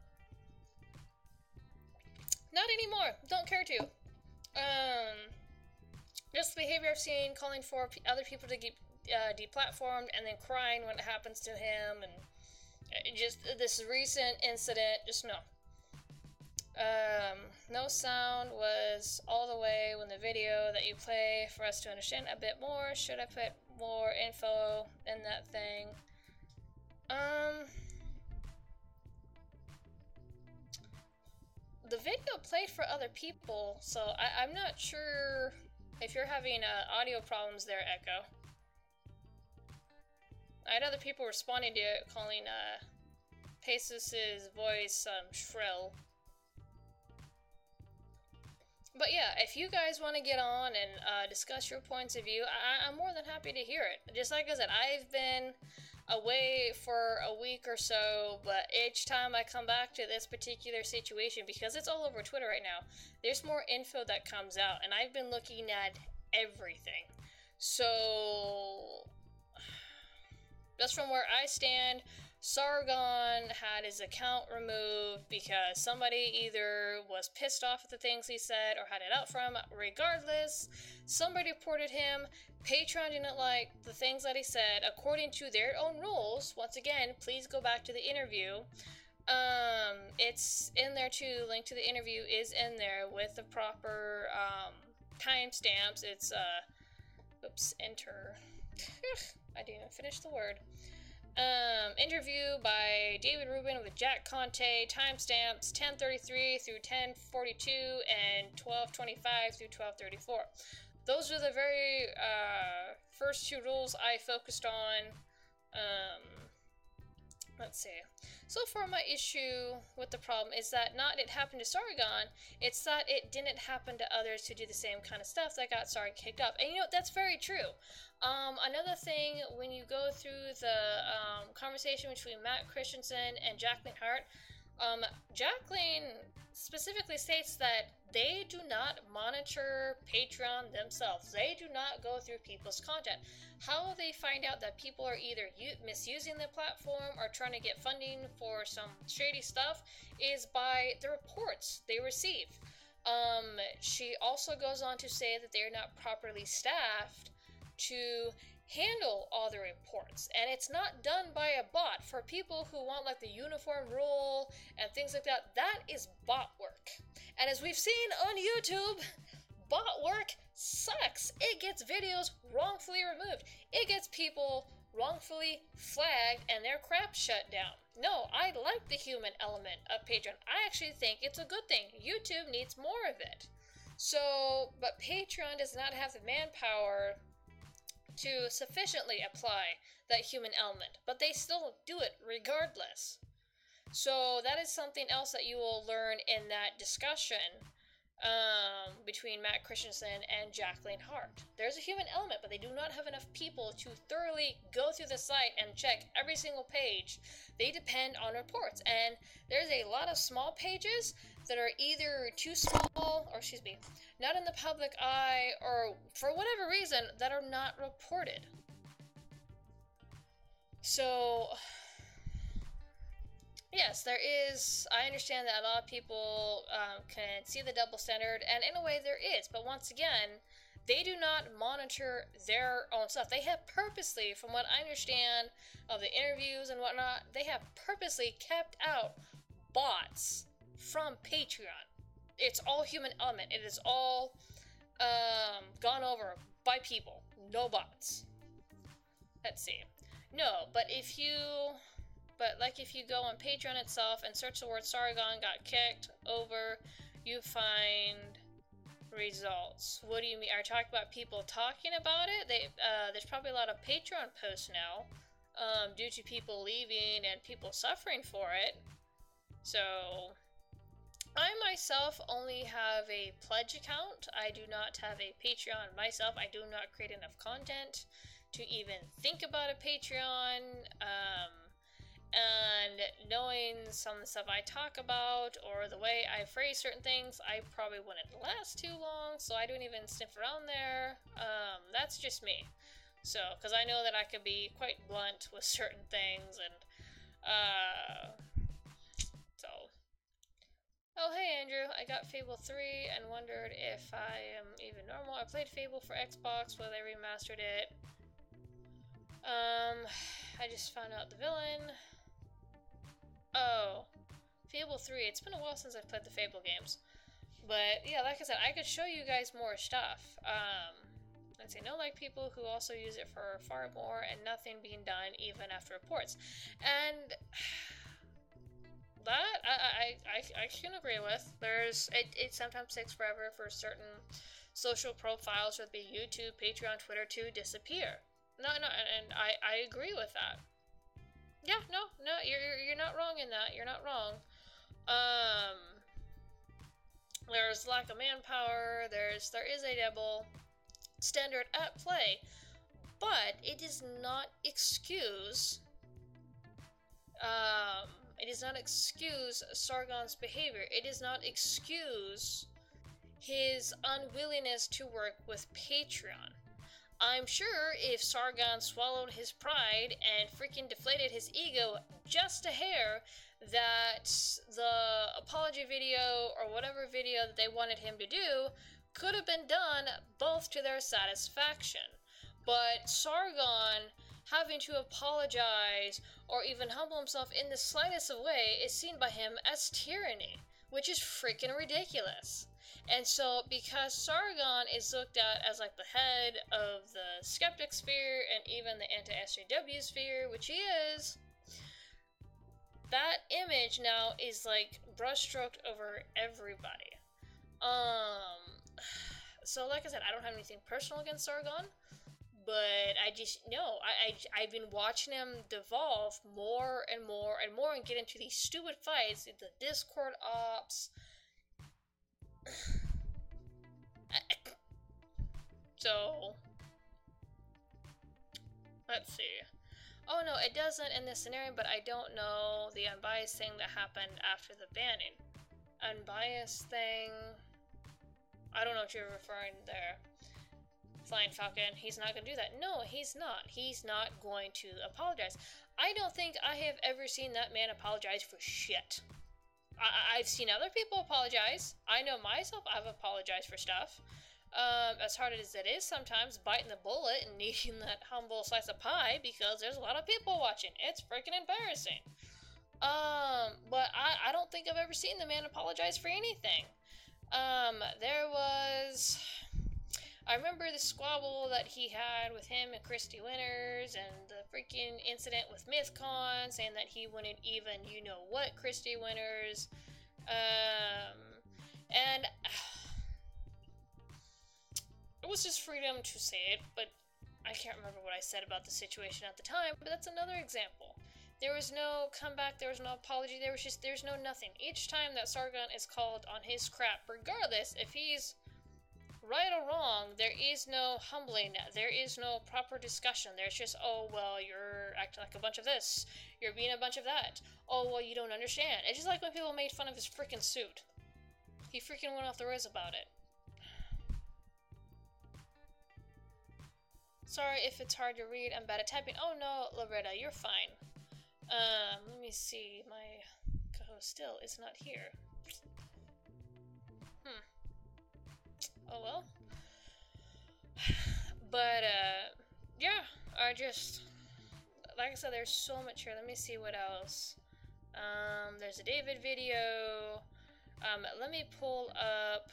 Not anymore. Don't care to. Just the behavior I've seen, calling for other people to get deplatformed, and then crying when it happens to him, and just this recent incident, just no. No sound was all the way when the video that you play for us to understand a bit more. Should I put more info in that thing? The video played for other people, so I'm not sure if you're having audio problems there, Echo. I had other people responding to it, calling Pesus's voice shrill. But yeah, if you guys want to get on and discuss your points of view, I'm more than happy to hear it. Just like I said, I've been away for a week or so, but each time I come back to this particular situation, because it's all over Twitter right now, there's more info that comes out, and I've been looking at everything. So, just from where I stand, Sargon had his account removed because somebody either was pissed off at the things he said or had it out for him. Regardless, somebody reported him. Patreon didn't like the things that he said according to their own rules. Once again, please go back to the interview. It's in there too. Link to the interview is in there with the proper timestamps. It's oops, enter. I didn't even finish the word. Interview by David Rubin with Jack Conte, timestamps 10:33 through 10:42 and 12:25 through 12:34. Those are the very first two rules I focused on. Let's see. So far, my issue with the problem is that not it happened to Sargon, it's that it didn't happen to others who do the same kind of stuff that got Sargon kicked up. And you know, that's very true. Another thing, when you go through the conversation between Matt Christensen and Jacqueline Hart, Jacqueline specifically states that they do not monitor Patreon themselves. They do not go through people's content. How they find out that people are either misusing the platform or trying to get funding for some shady stuff is by the reports they receive. She also goes on to say that they are not properly staffed to handle all the reports, and it's not done by a bot. For people who want like the uniform rule and things like that, that is bot work. And as we've seen on YouTube, bot work sucks. It gets videos wrongfully removed. It gets people wrongfully flagged and their crap shut down. No, I like the human element of Patreon. I actually think it's a good thing. YouTube needs more of it. So, but Patreon does not have the manpower to sufficiently apply that human element, but they still do it regardless. So that is something else that you will learn in that discussion between Matt Christensen and Jacqueline Hart. There's a human element, but they do not have enough people to thoroughly go through the site and check every single page. They depend on reports, and there's a lot of small pages that are either too small, or excuse me, not in the public eye, or for whatever reason, that are not reported. So, yes, there is. I understand that a lot of people can see the double standard, and in a way there is. But once again, they do not monitor their own stuff. They have purposely, from what I understand of the interviews and whatnot, they have purposely kept out bots from Patreon. It's all human element. It is all gone over by people. No bots. Let's see. No, but if you go on Patreon itself and search the word Sargon got kicked over, you find results. What do you mean? Are you talking about people talking about it? There's probably a lot of Patreon posts now, due to people leaving and people suffering for it. So, I myself only have a pledge account. I do not have a Patreon myself. I do not create enough content to even think about a Patreon. And knowing some of the stuff I talk about or the way I phrase certain things, I probably wouldn't last too long, so I don't even sniff around there. That's just me. So, because I know that I could be quite blunt with certain things, and, so. Oh, hey Andrew, I got Fable 3 and wondered if I am even normal. I played Fable for Xbox where they remastered it. I just found out the villain. Oh, Fable 3. It's been a while since I've played the Fable games. But, yeah, like I said, I could show you guys more stuff. Let's say, no like people who also use it for far more and nothing being done even after reports. And that, I can agree with. It sometimes takes forever for certain social profiles, whether it be YouTube, Patreon, Twitter, to disappear. No, and I agree with that. Yeah, no, you're not wrong in that. You're not wrong. There's lack of manpower. There is a double standard at play, but it does not excuse. It does not excuse Sargon's behavior. It does not excuse his unwillingness to work with Patreon. I'm sure if Sargon swallowed his pride and freaking deflated his ego just a hair, that the apology video or whatever video that they wanted him to do could have been done both to their satisfaction. But Sargon having to apologize or even humble himself in the slightest of way is seen by him as tyranny, which is freaking ridiculous. And so, because Sargon is looked at as like the head of the skeptic sphere and even the anti-SJW sphere, which he is, that image now is like brushstroked over everybody. So like I said, I don't have anything personal against Sargon, but I just know I've been watching him devolve more and more and more and get into these stupid fights, the Discord ops. So, let's see. Oh no, it doesn't in this scenario, but I don't know the unbiased thing that happened after the banning. Unbiased thing... I don't know what you're referring there. Flying Falcon, he's not going to do that. No, he's not. He's not going to apologize. I don't think I have ever seen that man apologize for shit. I've seen other people apologize. I know myself, I've apologized for stuff. As hard as it is sometimes, biting the bullet and needing that humble slice of pie because there's a lot of people watching. It's freaking embarrassing. But I don't think I've ever seen the man apologize for anything. There was... I remember the squabble that he had with him and Christy Winters and the freaking incident with MythCon saying that he wouldn't even, you know what, Christy Winters. And it was just freedom to say it, but I can't remember what I said about the situation at the time, but that's another example. There was no comeback, there was no apology, there's no nothing. Each time that Sargon is called on his crap, regardless if he's right or wrong, there is no humbling, there is no proper discussion. There's just, oh, well, you're acting like a bunch of this, you're being a bunch of that, oh, well, you don't understand. It's just like when people made fun of his freaking suit. He freaking went off the rails about it. Sorry if it's hard to read, I'm bad at typing. Oh no, Loretta, you're fine. Let me see, my still, it's not here. Oh well. But, yeah, I just, like I said, there's so much here. Let me see what else. There's a David video. Let me pull up,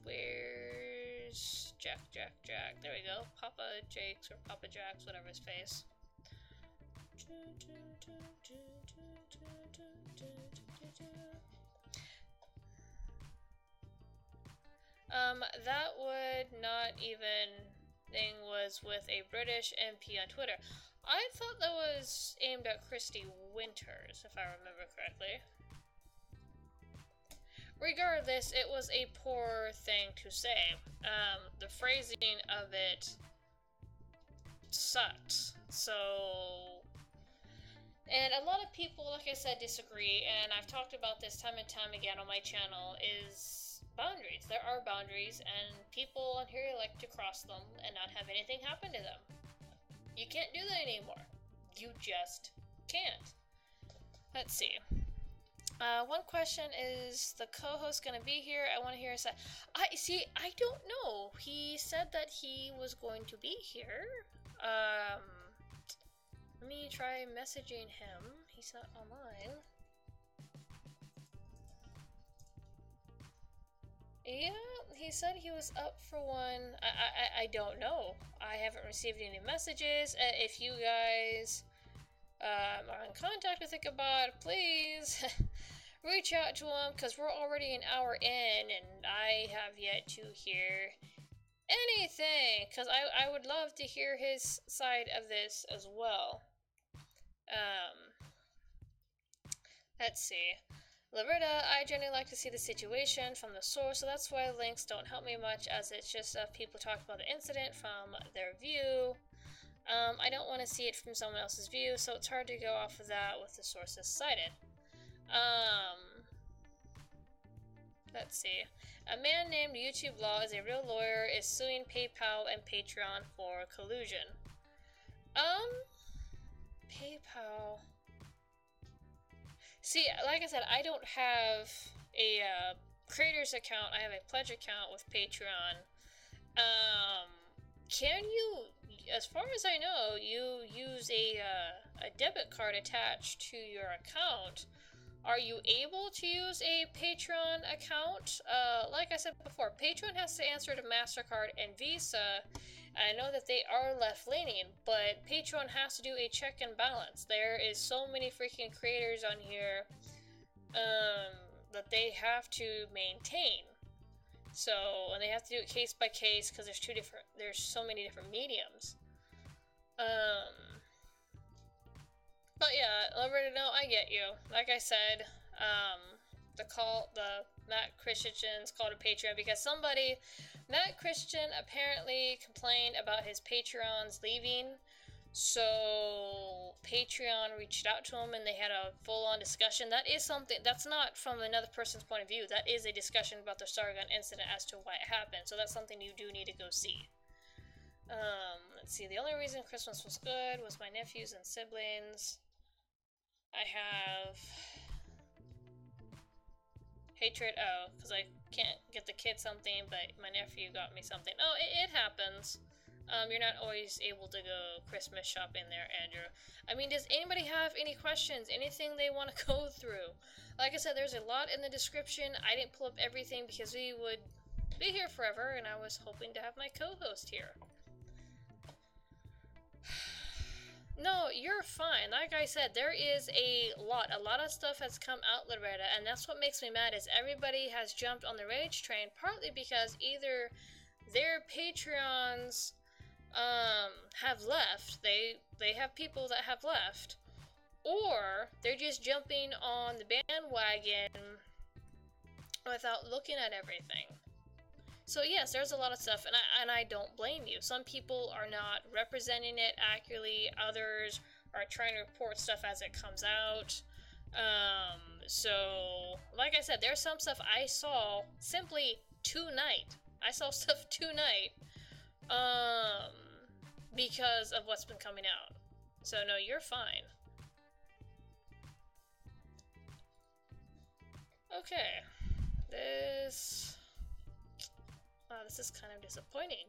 where's Jack? There we go. Papa Jake's or Papa Jack's, whatever his face. That would not even thing was with a British MP on Twitter. I thought that was aimed at Christy Winters, if I remember correctly. Regardless, it was a poor thing to say. The phrasing of it sucked. So, and a lot of people, like I said, disagree, and I've talked about this time and time again on my channel, is boundaries. There are boundaries, and people on here like to cross them and not have anything happen to them. You can't do that anymore. You just can't. Let's see. One question is, the co-host gonna be here? I want to hear his side. I don't know. He said that he was going to be here. Let me try messaging him. He's not online. Yeah, he said he was up for one. I don't know. I haven't received any messages. If you guys are in contact with Ichabod, please reach out to him, because we're already an hour in and I have yet to hear anything, because I would love to hear his side of this as well. Let's see. Loretta, I generally like to see the situation from the source, so that's why links don't help me much, as it's just people talk about the incident from their view. I don't want to see it from someone else's view, so it's hard to go off of that with the sources cited. Let's see. A man named YouTube Law is a real lawyer, is suing PayPal and Patreon for collusion. PayPal. See, like I said, I don't have a creators account. I have a pledge account with Patreon. Can you, as far as I know, you use a debit card attached to your account. Are you able to use a Patreon account? Like I said before, Patreon has to answer to MasterCard and Visa. I know that they are left-leaning, but Patreon has to do a check and balance. There is so many freaking creators on here that they have to maintain. So, and they have to do it case by case, because there's so many different mediums. But yeah, Loretta, no, I get you. Like I said, the Matt Christian's call to Patreon, because Matt Christian apparently complained about his Patreons leaving, so Patreon reached out to him and they had a full-on discussion. That is something, that's not from another person's point of view, that is a discussion about the Sargon incident as to why it happened, so that's something you do need to go see. Let's see, the only reason Christmas was good was my nephews and siblings. I have hatred, because I can't get the kid something, but my nephew got me something. Oh, it happens. You're not always able to go Christmas shopping there, Andrew. I mean, does anybody have any questions? Anything they want to go through? Like I said, there's a lot in the description. I didn't pull up everything because we would be here forever, and I was hoping to have my co-host here. No, you're fine. Like I said, there is a lot of stuff has come out, Loretta, and that's what makes me mad, is everybody has jumped on the rage train, partly because either their Patreons have left, they have people that have left, or they're just jumping on the bandwagon without looking at everything. So yes, there's a lot of stuff, and I don't blame you. Some people are not representing it accurately, others are trying to report stuff as it comes out. So, like I said, there's some stuff I saw simply tonight. I saw stuff tonight, because of what's been coming out. So no, you're fine. Okay. This is kind of disappointing.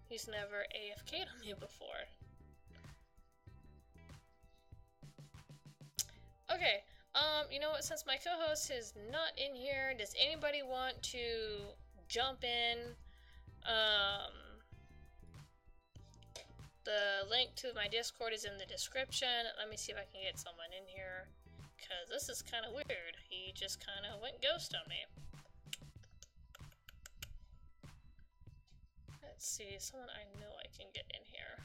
He's never AFK'd on me before. Okay, you know what, since my co-host is not in here, does anybody want to jump in? The link to my Discord is in the description. Let me see if I can get someone in here, because this is kind of weird. He just kind of went ghost on me. Let's see, someone I know I can get in here.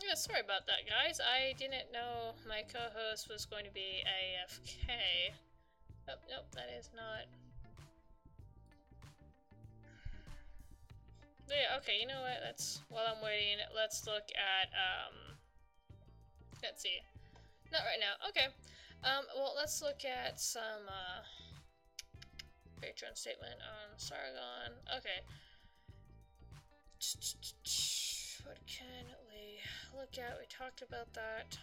Yeah, sorry about that, guys. I didn't know my co-host was going to be AFK. Oh, nope, that is not. But yeah, okay, you know what? While I'm waiting, let's look at, let's see. Not right now. Okay. Well, let's look at some, Patreon statement on Sargon. Okay. What can we look at? We talked about that.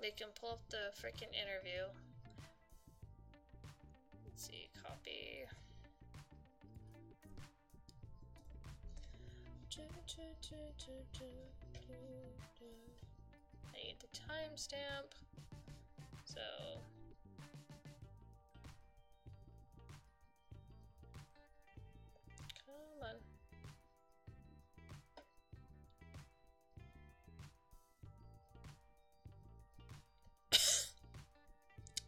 We can pull up the freaking interview. Let's see, copy. I need the timestamp. So come on.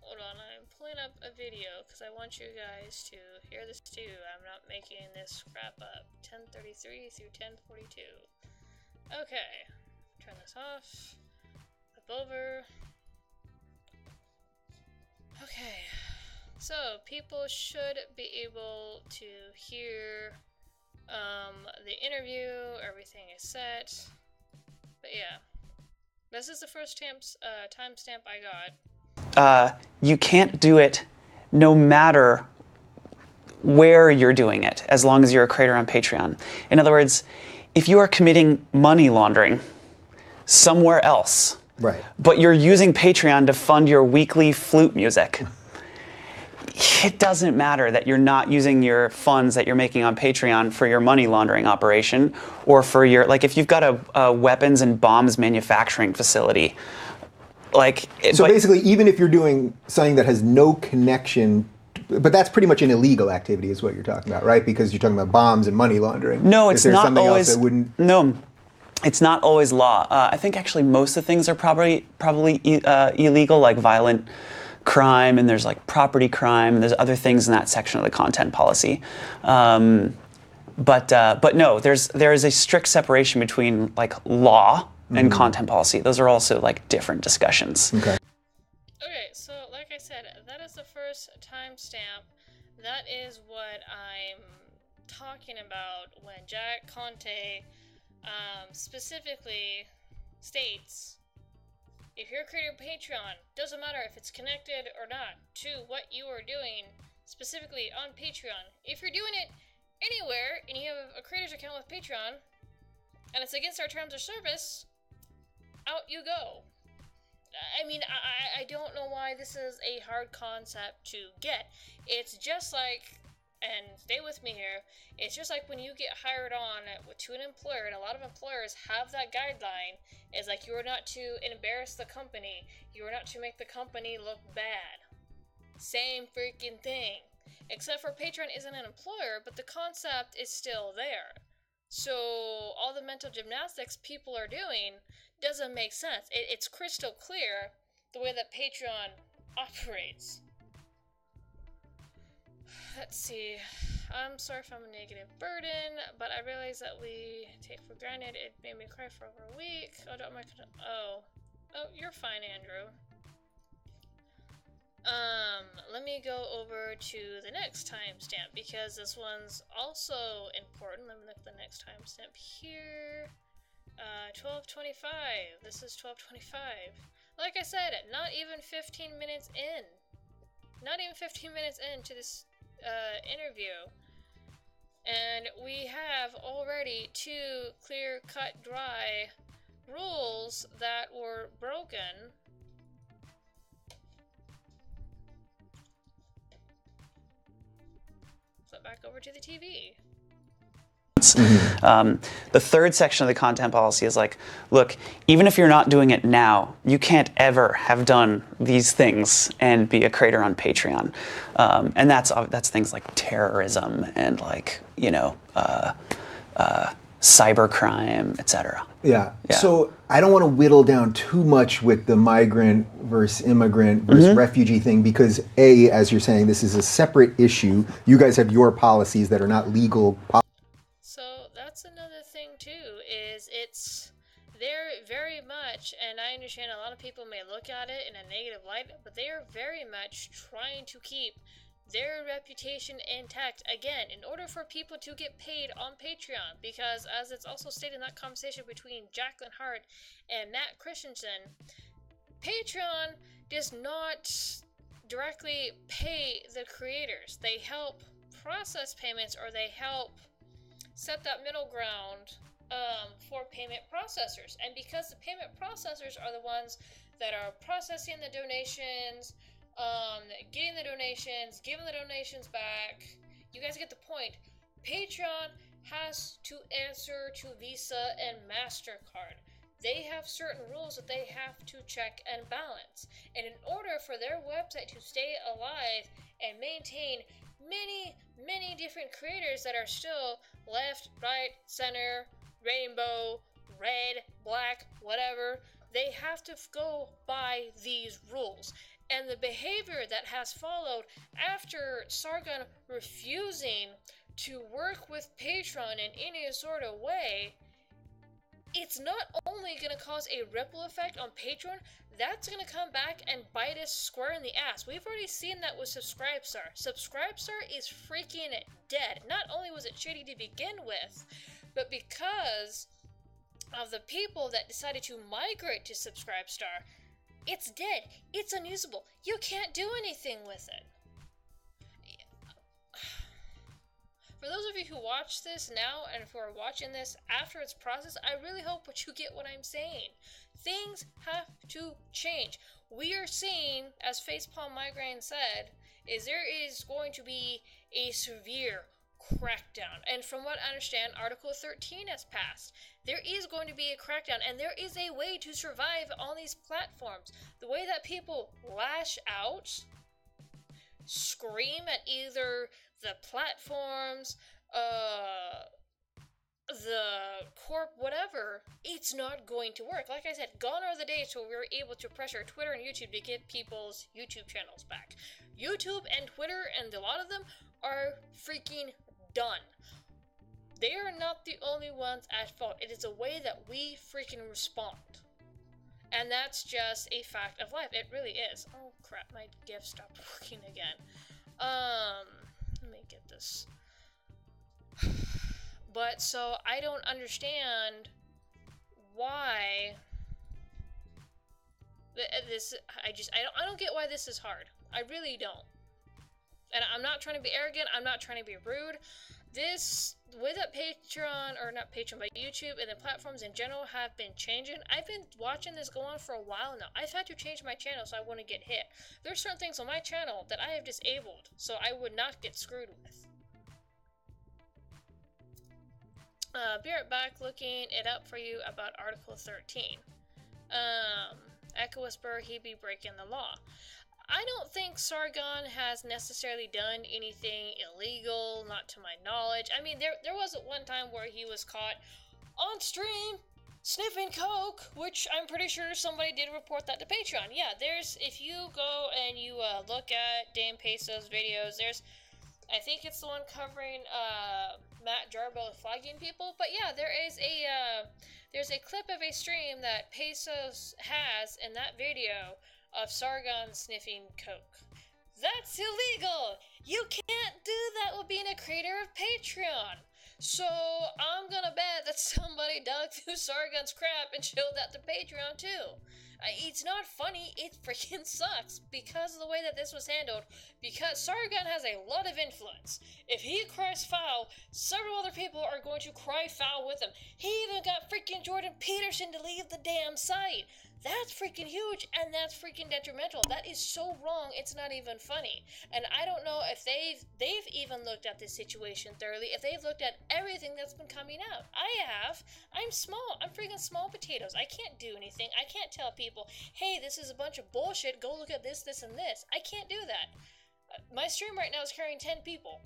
Hold on, I'm pulling up a video because I want you guys to hear this too. I'm not making this crap up. 10:33 through 10:42. Okay, turn this off. Flip over. Okay, so people should be able to hear the interview. Everything is set. But yeah, this is the first timestamp I got. You can't do it no matter where you're doing it, as long as you're a creator on Patreon. In other words, if you are committing money laundering somewhere else, right, but you're using Patreon to fund your weekly flute music, it doesn't matter that you're not using your funds that you're making on Patreon for your money laundering operation, or for your, like, if you've got a weapons and bombs manufacturing facility. So basically, even if you're doing something that has no connection, but that's pretty much an illegal activity is what you're talking about, right? Because you're talking about bombs and money laundering. No, it's not always. No, it's not always law. I think actually most of the things are probably illegal, like violent crime, and there's like property crime, and there's other things in that section of the content policy. But no, there is a strict separation between like law and content policy. Those are also like different discussions. Okay. Okay, so like I said, that is the first timestamp. That is what I'm talking about when Jack Conte specifically states, if you're creating Patreon, doesn't matter if it's connected or not to what you are doing specifically on Patreon. If you're doing it anywhere and you have a creator's account with Patreon and it's against our terms of service, out you go. I mean, I don't know why this is a hard concept to get. It's just like, and stay with me here, it's just like when you get hired on to an employer, and a lot of employers have that guideline, is like you are not to embarrass the company, you are not to make the company look bad. Same freaking thing. Except for Patreon isn't an employer, but the concept is still there. So all the mental gymnastics people are doing doesn't make sense. It's crystal clear the way that Patreon operates. Let's see. I'm sorry if I'm a negative burden, but I realize that we take for granted. It made me cry for over a week. Oh, you're fine, Andrew. Let me go over to the next timestamp because this one's also important. Let me look at the next timestamp here. 12:25. This is 12:25. Like I said, not even 15 minutes in. Not even 15 minutes into this interview. And we have already 2 clear-cut, dry rules that were broken. Flip back over to the TV. The third section of the content policy is like, look, even if you're not doing it now, you can't ever have done these things and be a creator on Patreon. And that's things like terrorism and like, cybercrime, etc. Yeah. So I don't want to whittle down too much with the migrant versus immigrant versus refugee thing because A, as you're saying, this is a separate issue. You guys have your policies that are not legal So that's another thing too, is they're very much, and I understand a lot of people may look at it in a negative light, but they are very much trying to keep their reputation intact, again, in order for people to get paid on Patreon, because as it's also stated in that conversation between Jacqueline Hart and Matt Christensen, Patreon does not directly pay the creators. They help process payments, or they help set that middle ground for payment processors. And because the payment processors are the ones that are processing the donations, getting the donations, giving the donations back, you guys get the point. Patreon has to answer to Visa and MasterCard. They have certain rules that they have to check and balance. And in order for their website to stay alive and maintain many different creators that are still left, right, center, rainbow, red, black, whatever, they have to go by these rules. And the behavior that has followed after Sargon refusing to work with Patreon in any sort of way, it's not only going to cause a ripple effect on Patreon, that's going to come back and bite us square in the ass. We've already seen that with Subscribestar. Subscribestar is freaking dead. Not only was it shitty to begin with, but because of the people that decided to migrate to Subscribestar, it's dead. It's unusable. You can't do anything with it. For those of you who watch this now and who are watching this after it's processed, I really hope that you get what I'm saying. Things have to change. We are seeing, as Facepalm Migraine said, is there is going to be a severe crackdown. And from what I understand, Article 13 has passed. There is going to be a crackdown, and there is a way to survive on these platforms. The way that people lash out, scream at either the platforms, the corp, whatever, it's not going to work. Like I said, gone are the days where we were able to pressure Twitter and YouTube to get people's YouTube channels back. YouTube and Twitter, and a lot of them, are freaking done. They are not the only ones at fault. It is a way that we freaking respond. And that's just a fact of life. It really is. Oh crap, my GIF stopped working again. Let me get this. But so I don't understand why this. I don't get why this is hard. I really don't. And I'm not trying to be arrogant. I'm not trying to be rude. The way that Patreon, or not Patreon, but YouTube and the platforms in general have been changing. I've been watching this go on for a while now. I've had to change my channel so I wouldn't get hit. There's certain things on my channel that I have disabled so I would not get screwed with. Be right back looking it up for you about Article 13. Echo Whisper, he be breaking the law. I don't think Sargon has necessarily done anything illegal, not to my knowledge. I mean, there was at one time where he was caught on stream sniffing coke, which I'm pretty sure somebody did report that to Patreon. Yeah, if you go and you look at Dame Peso's videos, I think it's the one covering Matt Jarbo flagging people, but yeah, there's a clip of a stream that Pesos has in that video of Sargon sniffing coke. That's illegal! You can't do that with being a creator of Patreon! So I'm gonna bet that somebody dug through Sargon's crap and showed that to Patreon too. It's not funny, it freaking sucks because of the way that this was handled, because Sargon has a lot of influence. If he cries foul, several other people are going to cry foul with him. He even got freaking Jordan Peterson to leave the damn site. That's freaking huge, and that's freaking detrimental. That is so wrong, it's not even funny. And I don't know if they've even looked at this situation thoroughly, if they've looked at everything that's been coming out. I have. I'm small. I'm freaking small potatoes. I can't do anything. I can't tell people, hey, this is a bunch of bullshit, go look at this, this, and this. I can't do that. My stream right now is carrying 10 people.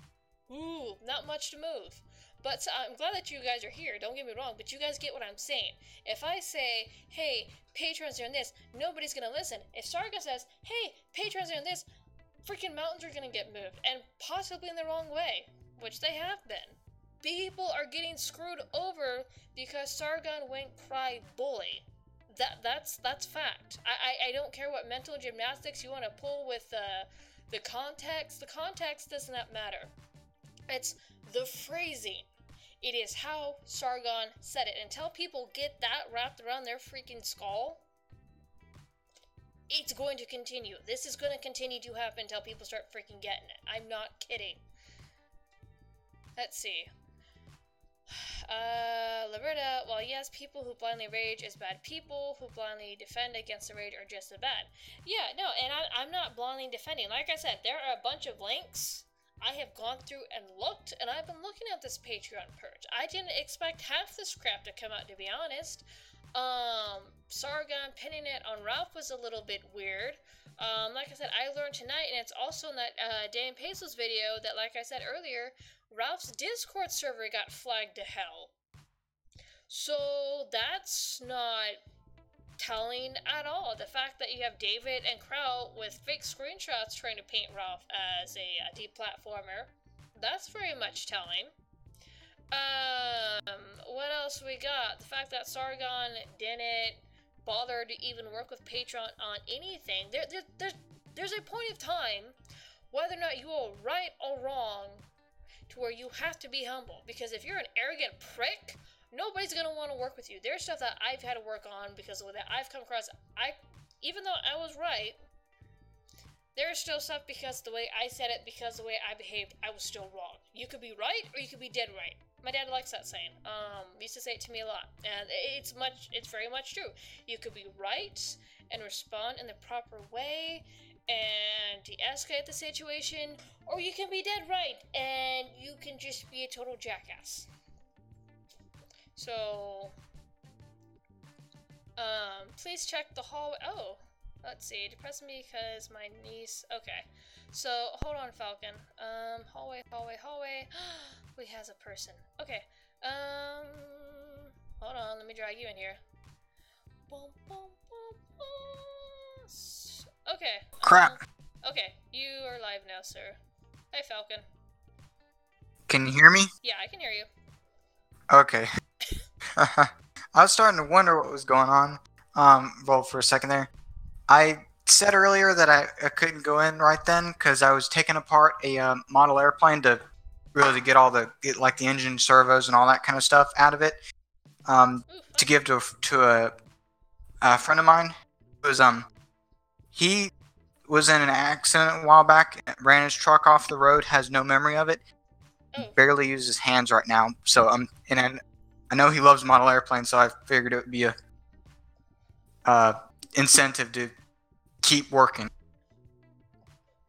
Ooh, not much to move. But I'm glad that you guys are here, don't get me wrong, but you guys get what I'm saying. If I say, hey, patrons are in this, nobody's gonna listen. If Sargon says, hey, patrons are in this, freaking mountains are gonna get moved, and possibly in the wrong way, which they have been. People are getting screwed over because Sargon went cry bully. That's fact. I don't care what mental gymnastics you want to pull with the context. The context does not matter. It's the phrasing. It is how Sargon said it. Until people get that wrapped around their freaking skull, it's going to continue. This is going to continue to happen until people start freaking getting it. I'm not kidding. Let's see. Liberta, well, yes, people who blindly rage is bad. People who blindly defend against the rage are just as bad. Yeah, no, and I'm not blindly defending. Like I said, there are a bunch of links I have gone through and looked, and I've been looking at this Patreon purge. I didn't expect half this crap to come out, to be honest. Sargon pinning it on Ralph was a little bit weird. Like I said, I learned tonight, and it's also in that Dan Peso's video that, like I said earlier, Ralph's Discord server got flagged to hell. So that's not telling at all. The fact that you have David and Kraut with fake screenshots trying to paint Ralph as a deplatformer, that's very much telling. What else we got? The fact that Sargon didn't bother to even work with Patreon on anything. There's a point of time, whether or not you are right or wrong, to where you have to be humble. Because if you're an arrogant prick, nobody's gonna want to work with you. There's stuff that I've had to work on because of the way that I've come across. Even though I was right, there's still stuff because the way I said it, because the way I behaved, I was still wrong. You could be right or you could be dead right. My dad likes that saying. He used to say it to me a lot, and it's very much true. You could be right and respond in the proper way and de-escalate the situation, or you can be dead right and you can just be a total jackass. So, please check the hallway. Oh, let's see. Depressing me because my niece. Okay, so hold on, Falcon. Hallway. We has a person. Okay. Hold on. Let me drag you in here. Okay. Crap. Okay, you are live now, sir. Hi, Falcon. Can you hear me? Yeah, I can hear you. Okay. I was starting to wonder what was going on. Well, for a second there. I said earlier that I couldn't go in right then because I was taking apart a model airplane to really get like the engine servos and all that kind of stuff out of it. To give to a friend of mine. It was he was in an accident a while back, ran his truck off the road, has no memory of it. Barely uses his hands right now. So I know he loves model airplanes, so I figured it would be a incentive to keep working.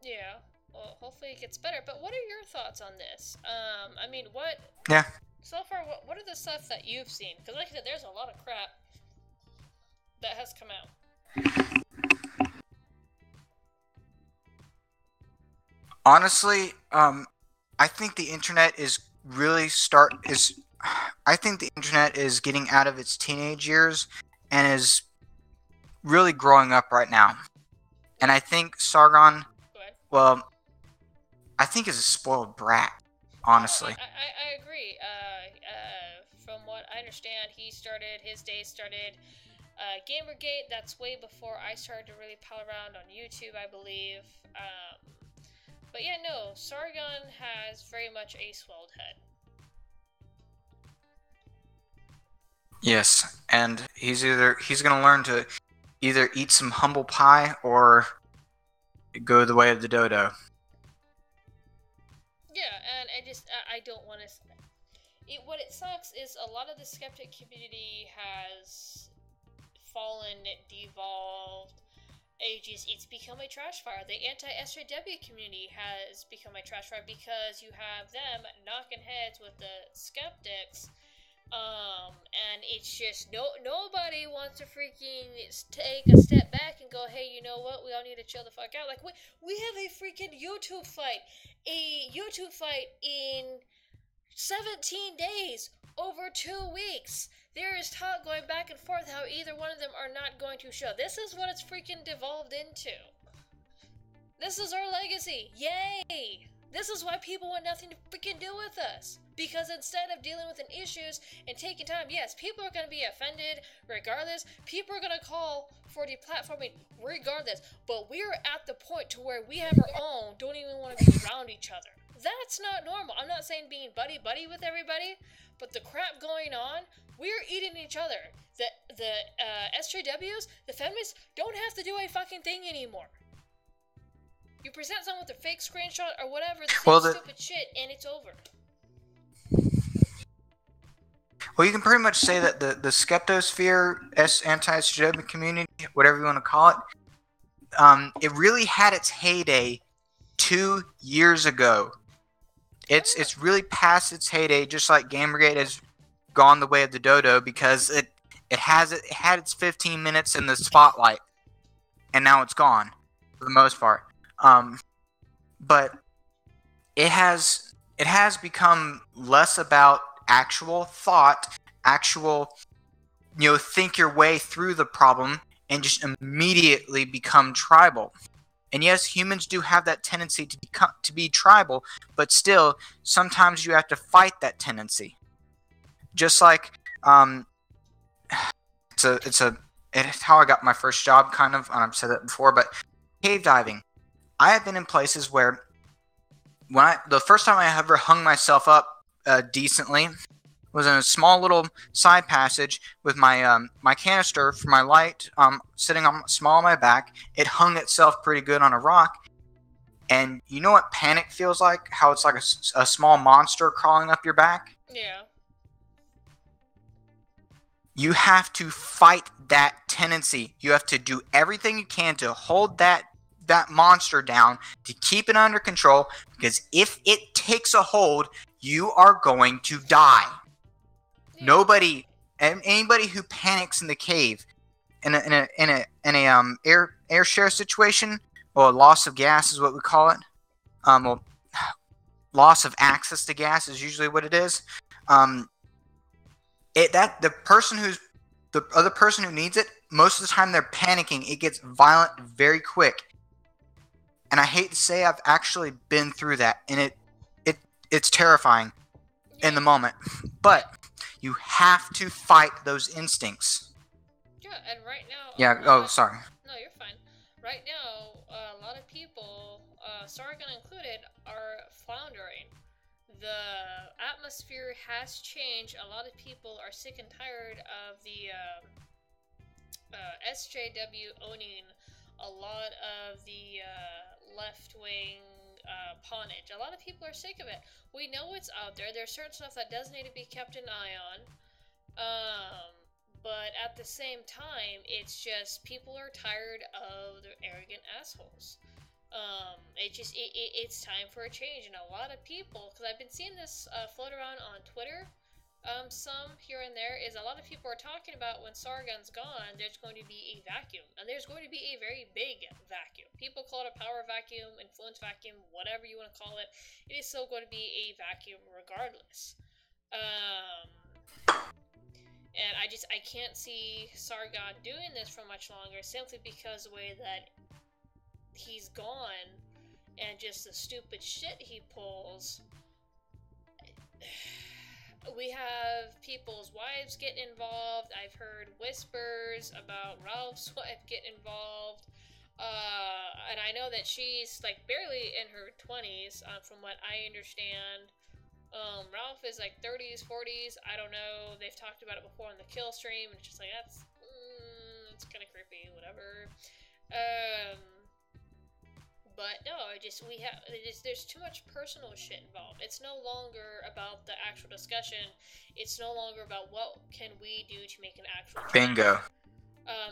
Yeah. Well, hopefully it gets better. But what are your thoughts on this? I mean, what? Yeah. So far, what are the stuff that you've seen? Because like I said, there's a lot of crap that has come out. Honestly, I think the internet is getting out of its teenage years and is really growing up right now. And I think Sargon, well, I think is a spoiled brat, honestly. I agree. From what I understand, his days started Gamergate. That's way before I started to really pal around on YouTube, I believe. But yeah, no, Sargon has very much a swelled head. Yes, and he's gonna learn to either eat some humble pie or go the way of the dodo. Yeah, and I don't want to. What it sucks is a lot of the skeptic community has fallen, devolved. It's become a trash fire. The anti-SJW community has become a trash fire because you have them knocking heads with the skeptics. And it's just nobody wants to freaking take a step back and go, hey, you know what? We all need to chill the fuck out. Like we have a freaking YouTube fight in 17 days, over 2 weeks. There is talk going back and forth how either one of them are not going to show. This is what it's freaking devolved into. This is our legacy. Yay! This is why people want nothing to freaking do with us. Because instead of dealing with an issues and taking time, yes, people are going to be offended regardless. People are going to call for deplatforming regardless. But we're at the point to where we have our own, don't even want to be around each other. That's not normal. I'm not saying being buddy-buddy with everybody, but the crap going on, we're eating each other. The SJWs, the feminists, don't have to do a fucking thing anymore. You present someone with a fake screenshot or whatever, stupid shit, and it's over. Well, you can pretty much say that the skeptosphere, anti-SJW community, whatever you want to call it, it really had its heyday 2 years ago. It's really past its heyday, just like Gamergate has gone the way of the dodo, because it had its 15 minutes in the spotlight, and now it's gone for the most part. But it has become less about actual thought, think your way through the problem, and just immediately become tribal. And yes, humans do have that tendency to be tribal, but still, sometimes you have to fight that tendency. Just like, it's how I got my first job, kind of. I've said that before, but cave diving. I have been in places where, the first time I ever hung myself up decently was in a small little side passage with my my canister for my light sitting on my back. It hung itself pretty good on a rock. And you know what panic feels like? How it's like a small monster crawling up your back? Yeah. You have to fight that tendency. You have to do everything you can to hold that monster down, to keep it under control, because if it takes a hold, you are going to die. Yeah. Anybody who panics in the cave, in a air share situation, or loss of gas is what we call it. Loss of access to gas is usually what it is. The other person who needs it, most of the time they're panicking. It gets violent very quick. And I hate to say I've actually been through that, and it's terrifying in the moment. But you have to fight those instincts. Yeah, and right now... Yeah, sorry. No, you're fine. Right now, a lot of people, Sargon included, are floundering. The atmosphere has changed. A lot of people are sick and tired of the SJW owning a lot of the left-wing pawnage. A lot of people are sick of it. We know it's out there. There's certain stuff that does need to be kept an eye on. But at the same time, it's just people are tired of the arrogant assholes. It's time for a change, and a lot of people, because I've been seeing this float around on Twitter, some here and there, is a lot of people are talking about when Sargon's gone, there's going to be a vacuum, and there's going to be a very big vacuum. People call it a power vacuum, influence vacuum, whatever you want to call it. It is still going to be a vacuum regardless. And I can't see Sargon doing this for much longer, simply because the way that he's gone and just the stupid shit he pulls. We have people's wives get involved. I've heard whispers about Ralph's wife get involved. And I know that she's like barely in her 20s, from what I understand. Ralph is like 30s, 40s. I don't know. They've talked about it before on the kill stream, and it's just like, it's kind of creepy, whatever. But no, there's too much personal shit involved. It's no longer about the actual discussion. It's no longer about what can we do to make an actual change. Bingo.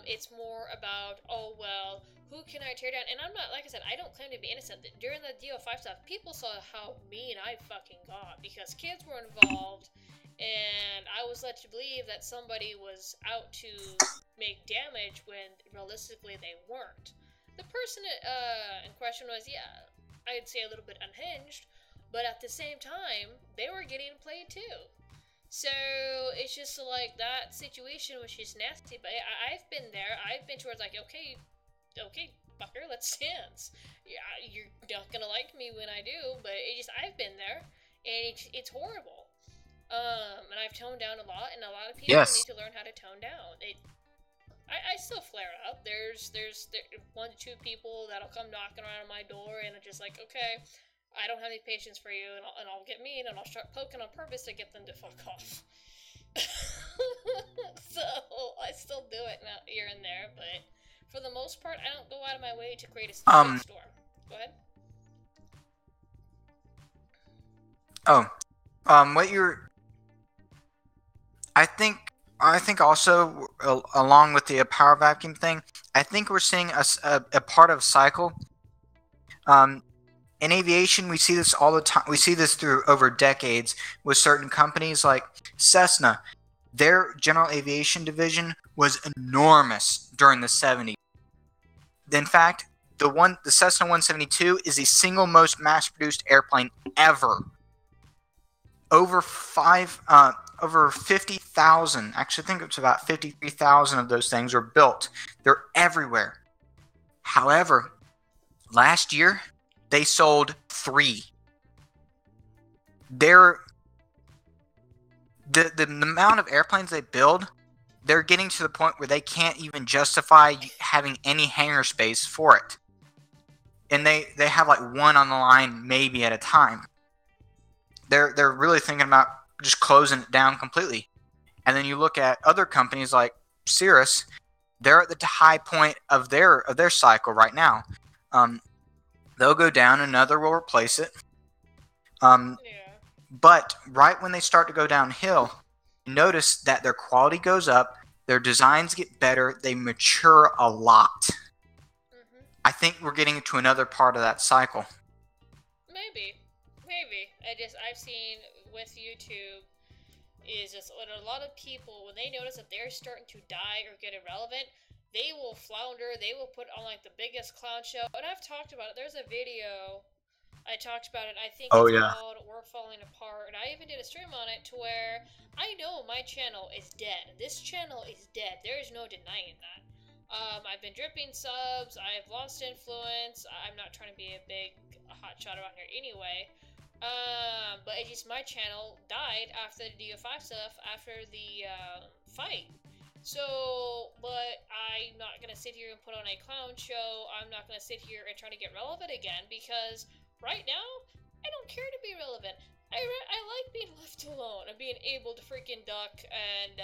It's more about, oh well, who can I tear down? And I'm not, like I said, I don't claim to be innocent. During the DO5 stuff, people saw how mean I fucking got because kids were involved, and I was led to believe that somebody was out to make damage when realistically they weren't. The person in question was, yeah, I'd say a little bit unhinged, but at the same time, they were getting played too. So it's just like that situation was just nasty. But I've been there. I've been towards like, okay, fucker, let's dance. Yeah, you're not gonna like me when I do, but I've been there, and it's horrible. And I've toned down a lot, and a lot of people need to learn how to tone down. I still flare up. There's 1 to 2 people that'll come knocking around my door, and I'm just like, okay, I don't have any patience for you, and I'll get mean, and I'll start poking on purpose to get them to fuck off. So I still do it now, here and there, but for the most part, I don't go out of my way to create a storm. Go ahead. I think also, along with the power vacuum thing, I think we're seeing a part of cycle. In aviation, we see this all the time. We see this through over decades with certain companies like Cessna. Their general aviation division was enormous during the 70s. In fact, the Cessna 172 is the single most mass-produced airplane ever. Over 50,000, actually I think it's about 53,000 of those things are built. They're everywhere. However, last year, they sold 3. The amount of airplanes they build, they're getting to the point where they can't even justify having any hangar space for it. And they have like 1 on the line maybe at a time. They're really thinking about just closing it down completely. And then you look at other companies like Cirrus, they're at the high point of their cycle right now. They'll go down, another will replace it. But right when they start to go downhill, you notice that their quality goes up, their designs get better, they mature a lot. Mm-hmm. I think we're getting to another part of that cycle. Maybe. I've seen with YouTube is just when a lot of people, when they notice that they're starting to die or get irrelevant, they will flounder, they will put on like the biggest clown show. And I've talked about it. There's a video I talked about it. I think it's called We're Falling Apart. And I even did a stream on it to where I know my channel is dead. This channel is dead. There is no denying that. I've been dripping subs. I've lost influence. I'm not trying to be a big hotshot around here anyway. But it's just my channel died after the DO5 stuff, after the fight. So, but I'm not gonna sit here and put on a clown show. I'm not gonna sit here and try to get relevant again, because right now, I don't care to be relevant. I like being left alone and being able to freaking duck and,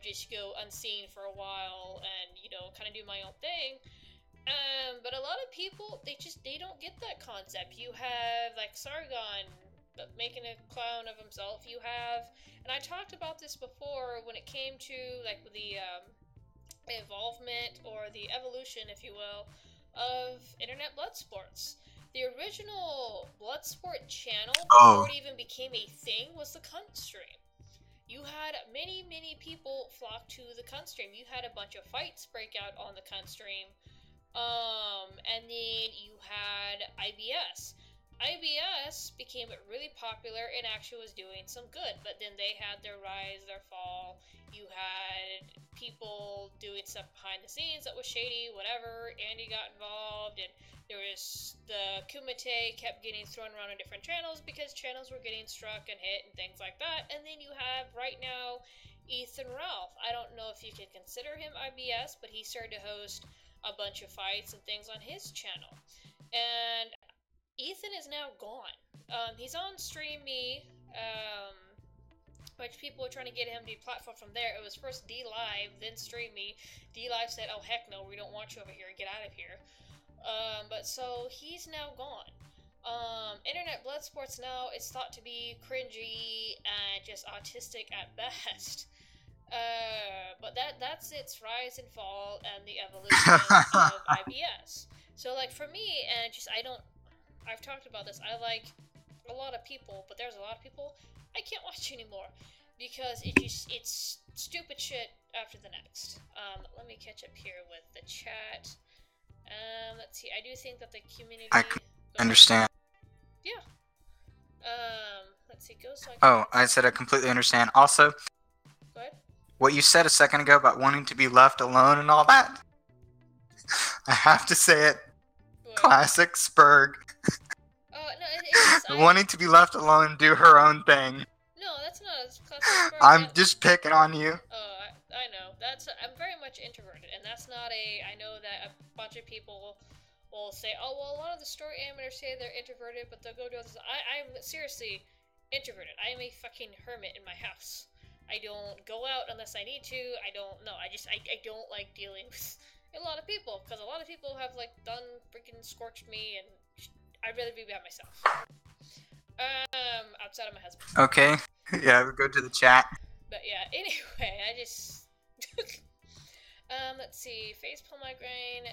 just go unseen for a while and, kind of do my own thing. But a lot of people, they don't get that concept. You have, like, Sargon making a clown of himself. You have, and I talked about this before when it came to, like, the involvement or the evolution, if you will, of internet blood sports. The original Bloodsport channel, before it even became a thing, was the cunt stream. You had many, many people flock to the cunt stream. You had a bunch of fights break out on the cunt stream. And then you had IBS. IBS became really popular and actually was doing some good, but then they had their rise, their fall. You had people doing stuff behind the scenes that was shady, whatever. Andy got involved, and there was the Kumite kept getting thrown around on different channels because channels were getting struck and hit and things like that. And then you have right now Ethan Ralph. I don't know if you could consider him IBS, but he started to host a bunch of fights and things on his channel. And Ethan is now gone. He's on Stream Me. which people were trying to get him deplatformed from there. It was first DLive, then StreamMe. DLive said, oh heck no, we don't want you over here, get out of here. But so he's now gone. Internet blood sports now is thought to be cringy and just autistic at best. But that's its rise and fall and the evolution of IBS. So like for me, and just I've talked about this, I like a lot of people, but there's a lot of people I can't watch anymore because it's stupid shit after the next. Let me catch up here with the chat. Let's see. I do think that the community. I understand. Yeah. Let's see. Ghost. Oh, I said I completely understand. Also, go ahead. What you said a second ago about wanting to be left alone and all that. I have to say it. What? Classic Spurg. No, Wanting to be left alone and do her own thing. No, that's not a classic. I'm just picking on you. Oh, I know. I'm very much introverted, and that's not a. I know that a bunch of people will say, oh well, a lot of the story animators say they're introverted, but they'll go do this. I'm seriously introverted. I am a fucking hermit in my house. I don't go out unless I need to. I don't don't like dealing with a lot of people, because a lot of people have like done freaking scorched me, and I'd rather be by myself. Outside of my husband. Okay. Yeah, we'll go to the chat. But yeah, anyway, I just let's see, facepalm migraine.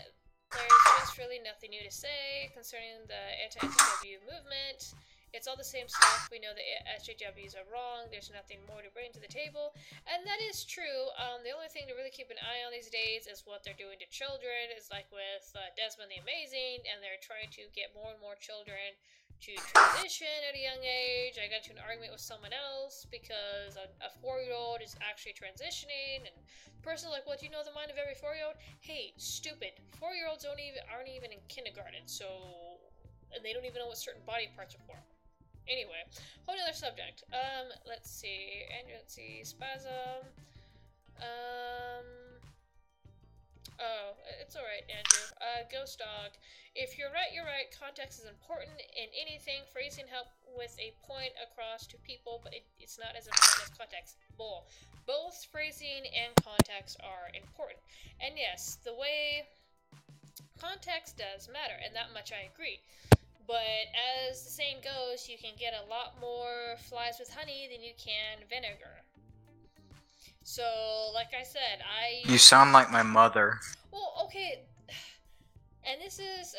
There's just really nothing new to say concerning the Anti-SJW movement. It's all the same stuff. We know the SJWs are wrong. There's nothing more to bring to the table. And that is true. The only thing to really keep an eye on these days is what they're doing to children. It's like with Desmond the Amazing, and they're trying to get more and more children to transition at a young age. I got into an argument with someone else because a 4-year-old is actually transitioning, and the person's like, well, do you know the mind of every 4-year-old? Hey, stupid. 4-year-olds aren't even in kindergarten, and they don't even know what certain body parts are for. Anyway, whole other subject. Let's see. Andrew, let's see. Spasm. Oh, it's alright, Andrew. Ghost Dog. If you're right, you're right. Context is important in anything. Phrasing help with a point across to people, but it's not as important as context. Bull. Both phrasing and context are important. And yes, the way context does matter, and that much I agree. But as the saying goes, you can get a lot more flies with honey than you can vinegar. So, like I said, You sound like my mother. Well, okay. And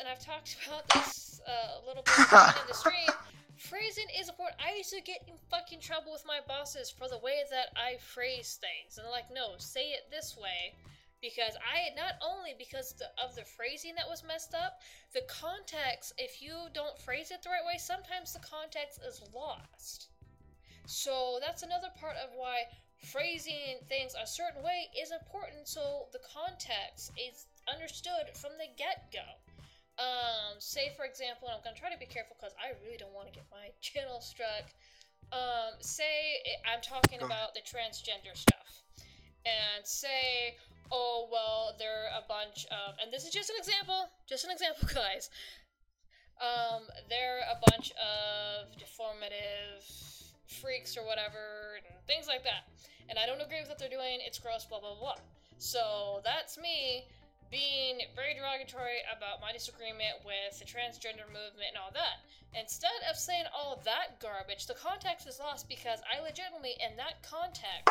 I've talked about this a little bit in the stream. Phrasing is important. I used to get in fucking trouble with my bosses for the way that I phrase things. And they're like, no, say it this way. Because not only because of the phrasing that was messed up, the context, if you don't phrase it the right way, sometimes the context is lost. So that's another part of why phrasing things a certain way is important, so the context is understood from the get-go. Say for example, and I'm going to try to be careful because I really don't want to get my channel struck. Say I'm talking about the transgender stuff. And say, oh, well, they're a bunch of, and this is just an example, guys. They're a bunch of deformative freaks or whatever, and things like that. And I don't agree with what they're doing, it's gross, blah, blah, blah. So that's me being very derogatory about my disagreement with the transgender movement and all that. Instead of saying all that garbage, the context is lost because I legitimately, in that context,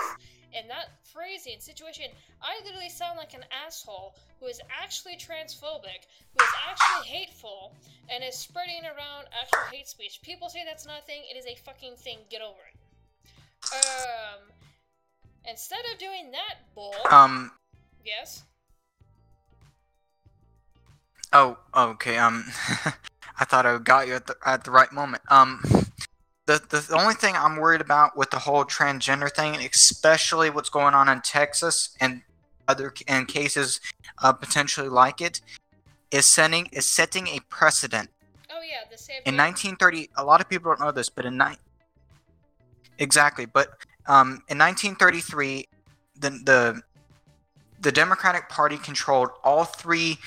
in that phrasing situation, I literally sound like an asshole who is actually transphobic, who is actually hateful, and is spreading around actual hate speech. People say that's not a thing, it is a fucking thing, get over it. Instead of doing that bull... Yes? Oh, okay, I thought I got you at the right moment. The only thing I'm worried about with the whole transgender thing, especially what's going on in Texas and other cases potentially like it, is setting a precedent. Oh yeah, the same. In 1930, a lot of people don't know this, but in 1933, the Democratic Party controlled all three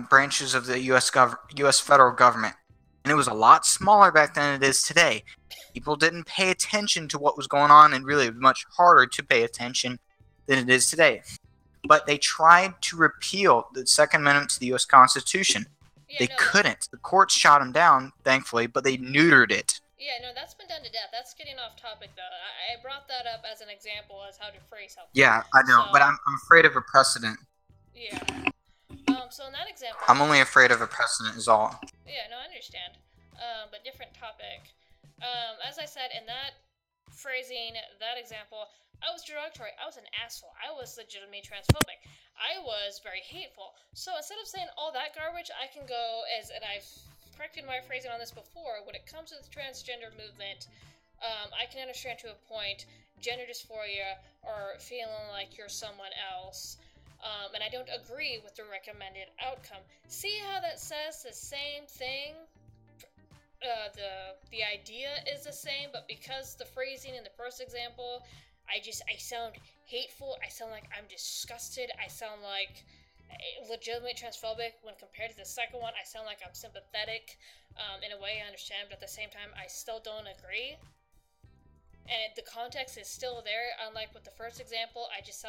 branches of the U.S. federal government. And it was a lot smaller back then than it is today. People didn't pay attention to what was going on, and really it was much harder to pay attention than it is today. But they tried to repeal the Second Amendment to the U.S. Constitution. They couldn't. The courts shot them down, thankfully, but they neutered it. Yeah, no, that's been done to death. That's getting off topic, though. I brought that up as an example as how to phrase something. Yeah, I know, but I'm afraid of a precedent. Yeah. So in that example... I'm only afraid of a precedent is all. Yeah, no, I understand. But different topic. As I said, in that phrasing, that example, I was derogatory. I was an asshole. I was legitimately transphobic. I was very hateful. So instead of saying all that garbage, I can go and I've corrected my phrasing on this before, when it comes to the transgender movement, I can understand to a point gender dysphoria or feeling like you're someone else. And I don't agree with the recommended outcome. See how that says the same thing? The idea is the same, but because the phrasing in the first example, I sound hateful, I sound like I'm disgusted, I sound like legitimately transphobic. When compared to the second one, I sound like I'm sympathetic. In a way I understand, but at the same time, I still don't agree. And the context is still there, unlike with the first example. I just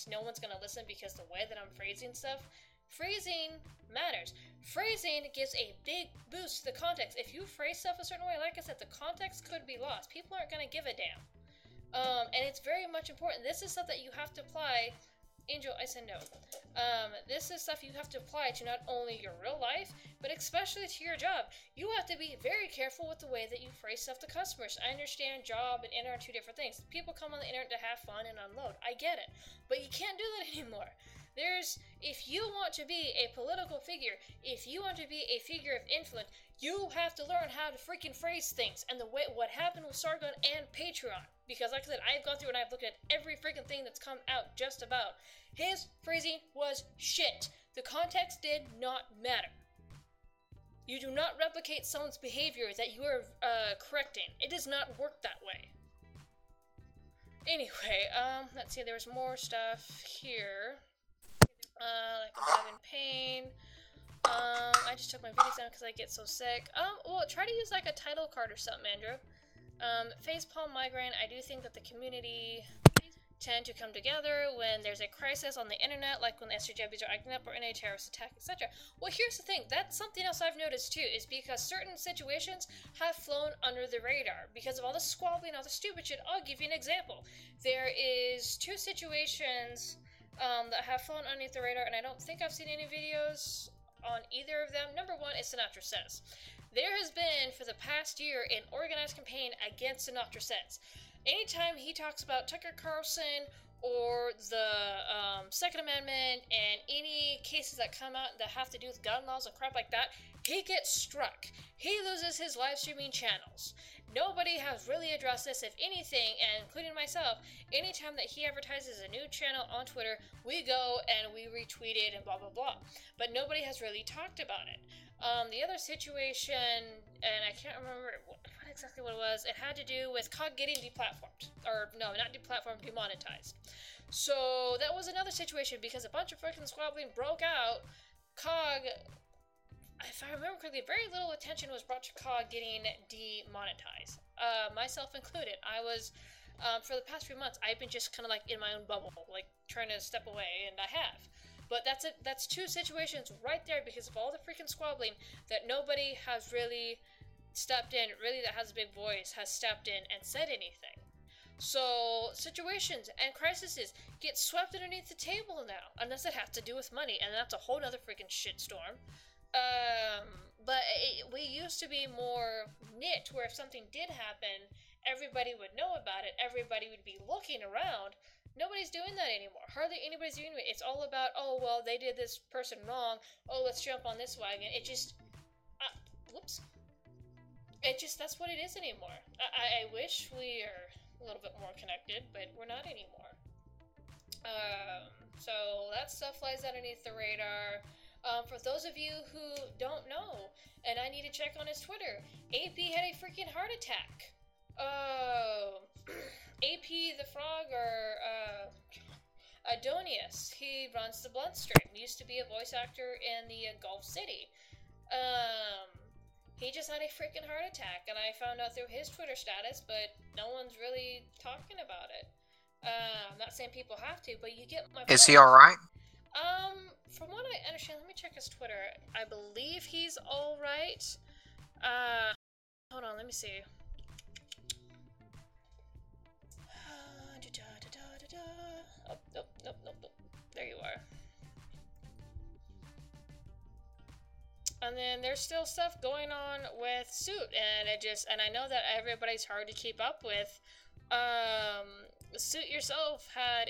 no one's gonna listen because the way that I'm phrasing stuff. Phrasing matters. Phrasing gives a big boost to the context. If you phrase stuff a certain way, like I said, the context could be lost. People aren't gonna give a damn. And it's very much important. This is stuff that you have to apply. Angel, I said no. This is stuff you have to apply to not only your real life, but especially to your job. You have to be very careful with the way that you phrase stuff to customers. I understand job and internet are two different things. People come on the internet to have fun and unload. I get it. But you can't do that anymore. If you want to be a political figure, if you want to be a figure of influence, you have to learn how to freaking phrase things. And what happened with Sargon and Patreon, because like I said, I've gone through and I've looked at every freaking thing that's come out just about. His phrasing was shit. The context did not matter. You do not replicate someone's behavior that you are correcting. It does not work that way. Anyway, let's see, there's more stuff here. Like I'm in pain. I just took my videos down because I get so sick. Well, try to use like a title card or something, Andrew. Facepalm migraine. I do think that the community tend to come together when there's a crisis on the internet, like when the SJWs are acting up or in a terrorist attack, etc. Well, here's the thing. That's something else I've noticed too, is because certain situations have flown under the radar because of all the squabbling, all the stupid shit. I'll give you an example. There is two situations that have flown underneath the radar, and I don't think I've seen any videos on either of them. Number one is Sinatra Says. There has been, for the past year, an organized campaign against Sinatra Says. Anytime he talks about Tucker Carlson or the Second Amendment and any cases that come out that have to do with gun laws and crap like that, he gets struck. He loses his live streaming channels. Nobody has really addressed this, if anything, and including myself. Anytime that he advertises a new channel on Twitter, we go and we retweet it and blah blah blah. But nobody has really talked about it. The other situation, and I can't remember what exactly what it was, it had to do with COG getting deplatformed. Or, no, not deplatformed, demonetized. So, that was another situation because a bunch of freaking squabbling broke out. COG, if I remember correctly, very little attention was brought to COG getting demonetized. Myself included. I was, for the past few months, I've been just kind of like in my own bubble, like trying to step away, and I have. But that's it. That's two situations right there because of all the freaking squabbling that nobody has really stepped in, really that has a big voice, has stepped in and said anything. So situations and crises get swept underneath the table now, unless it has to do with money, and that's a whole other freaking shitstorm. But we used to be more knit, where if something did happen, everybody would know about it, everybody would be looking around. Nobody's doing that anymore. Hardly anybody's doing it. It's all about, oh, well, they did this person wrong. Oh, let's jump on this wagon. It just, whoops. It just, that's what it is anymore. I wish we are a little bit more connected, but we're not anymore. So that stuff flies underneath the radar. For those of you who don't know, and I need to check on his Twitter, AP had a freaking heart attack. AP the Frog, or Adonius, he runs the Bloodstream, used to be a voice actor in the Gulf City. he just had a freaking heart attack, and I found out through his Twitter status, but no one's really talking about it. I'm not saying people have to, but you get my point. Is he alright? From what I understand, let me check his Twitter. I believe he's alright. Hold on, let me see. Oh, nope. There you are. And then there's still stuff going on with Suit, and I know that everybody's hard to keep up with. Suit yourself had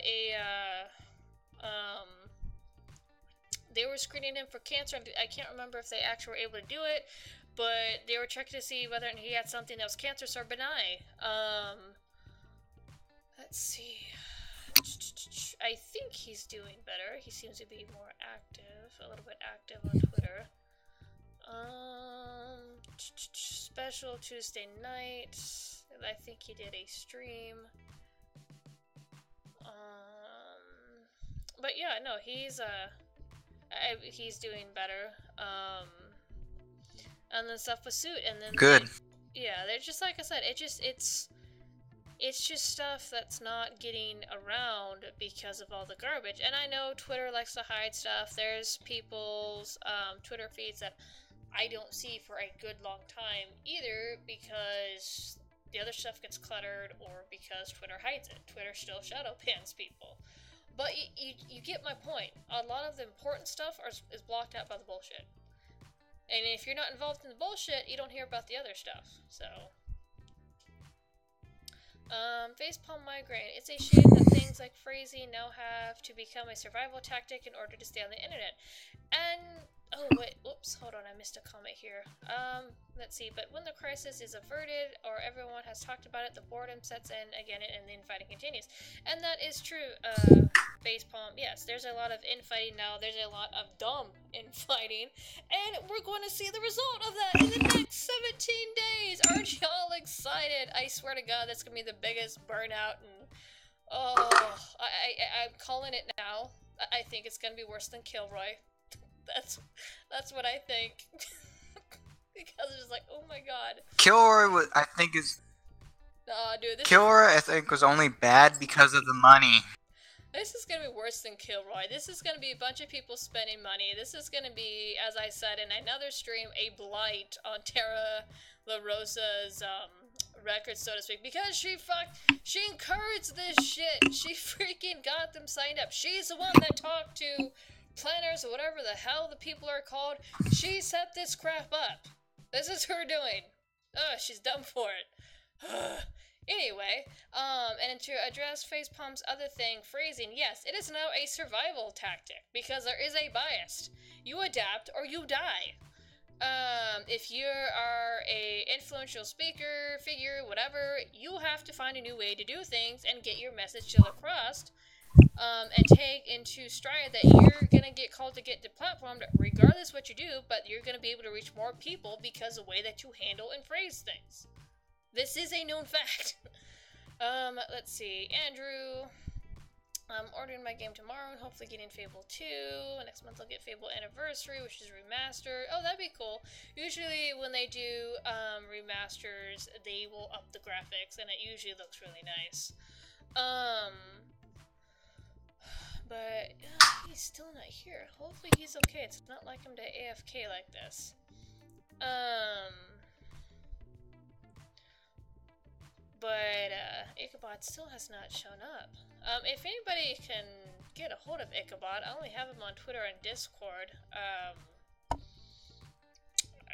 they were screening him for cancer, and I can't remember if they actually were able to do it, but they were checking to see whether he had something that was cancerous or benign. Let's see. I think he's doing better. He seems to be more active, a little bit active on Twitter. Special Tuesday night. I think he did a stream. But yeah, no, he's doing better. And then stuff with Suit, and then Good. Yeah, they're just like I said. It's just stuff that's not getting around because of all the garbage. And I know Twitter likes to hide stuff. There's people's Twitter feeds that I don't see for a good long time either, because the other stuff gets cluttered or because Twitter hides it. Twitter still shadow bans people. But you get my point. A lot of the important stuff is blocked out by the bullshit. And if you're not involved in the bullshit, you don't hear about the other stuff. So... facepalm migraine. It's a shame that things like phrasing now have to become a survival tactic in order to stay on the internet. And, oh wait, whoops, hold on, I missed a comment here. Let's see, but when the crisis is averted, or everyone has talked about it, the boredom sets in again and the infighting continues. And that is true, facepalm. Yes, there's a lot of infighting now, there's a lot of dumb infighting, and we're going to see the result of that in the next 17 days! Aren't y'all excited? I swear to God, that's going to be the biggest burnout, and I'm calling it now. I think it's going to be worse than Kilroy. That's what I think. Because it's just like, oh my God. Kilroy, I think, is... Nah, dude, Kilroy, I think, was only bad because of the money. This is gonna be worse than Kilroy. This is gonna be a bunch of people spending money. This is gonna be, as I said in another stream, a blight on Tara LaRosa's record, so to speak, because she encouraged this shit. She freaking got them signed up. She's the one that talked to planners or whatever the hell the people are called. She set this crap up. This is her doing. Ugh, she's dumb for it. Anyway, and to address facepalm's other thing, phrasing, yes, it is now a survival tactic, because there is a bias. You adapt or you die. If you are a influential speaker, figure, whatever, you have to find a new way to do things and get your message still across, and take into stride that you're gonna get called to get deplatformed regardless what you do, but you're gonna be able to reach more people because of the way that you handle and phrase things. This is a known fact. Let's see, Andrew, I'm ordering my game tomorrow and hopefully getting Fable 2. Next month I'll get Fable Anniversary, which is remastered. Oh, that'd be cool. Usually when they do remasters, they will up the graphics, and it usually looks really nice. But he's still not here. Hopefully he's okay. It's not like him to AFK like this. But Ichabod still has not shown up. If anybody can get a hold of Ichabod, I only have him on Twitter and Discord.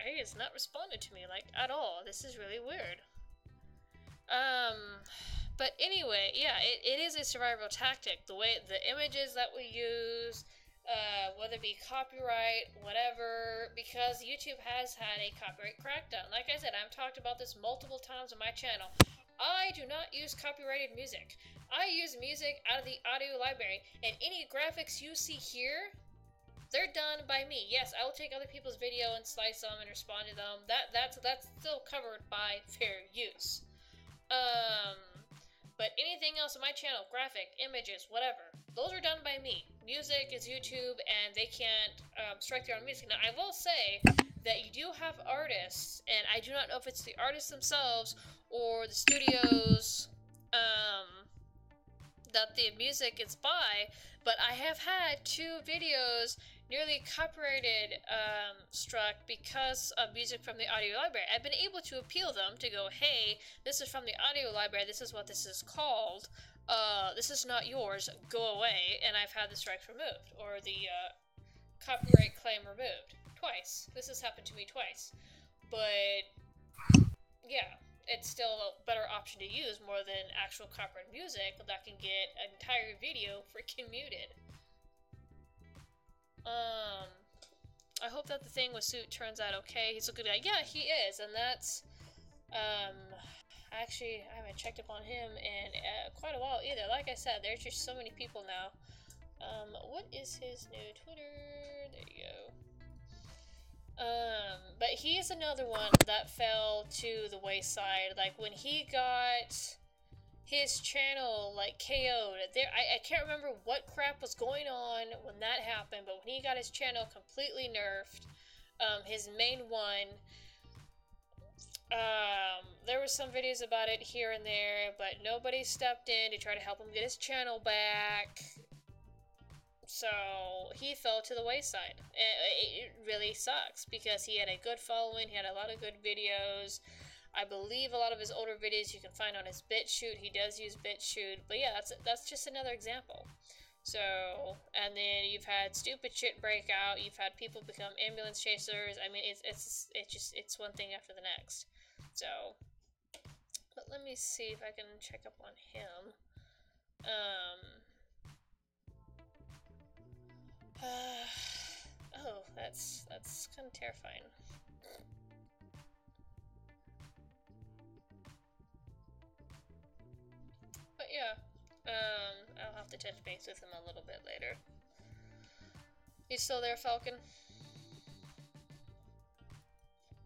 He has not responded to me, like, at all. This is really weird. But anyway, yeah, it is a survival tactic. The way, the images that we use, whether it be copyright, whatever, because YouTube has had a copyright crackdown. Like I said, I've talked about this multiple times on my channel. I do not use copyrighted music. I use music out of the audio library, and any graphics you see here, they're done by me. Yes, I will take other people's video and slice them and respond to them. That's still covered by fair use. But anything else on my channel, graphic, images, whatever, those are done by me. Music is YouTube, and they can't strike their own music. Now, I will say that you do have artists, and I do not know if it's the artists themselves or the studios that the music is by, but I have had 2 videos nearly copyrighted struck because of music from the audio library. I've been able to appeal them to go, hey, this is from the audio library, this is what this is called, this is not yours, go away, and I've had the strikes removed, or the copyright claim removed. Twice. This has happened to me twice. But, yeah, it's still a better option to use more than actual copyright music that can get an entire video freaking muted. I hope that the thing with Suit turns out okay. He's a good guy. Yeah, he is, and that's, actually, I haven't checked up on him in quite a while either. Like I said, there's just so many people now. What is his new Twitter? There you go. But he is another one that fell to the wayside. Like, when he got his channel, like, KO'd, I can't remember what crap was going on when that happened, but when he got his channel completely nerfed, his main one, there were some videos about it here and there, but nobody stepped in to try to help him get his channel back. So he fell to the wayside. It really sucks because he had a good following, he had a lot of good videos. I believe a lot of his older videos you can find on his BitChute. He does use BitChute, but yeah, that's just another example. So, and then you've had stupid shit break out. You've had people become ambulance chasers. I mean, it's one thing after the next. So, but let me see if I can check up on him. Oh, that's kind of terrifying. But yeah, I'll have to touch base with him a little bit later. You still there, Falcon?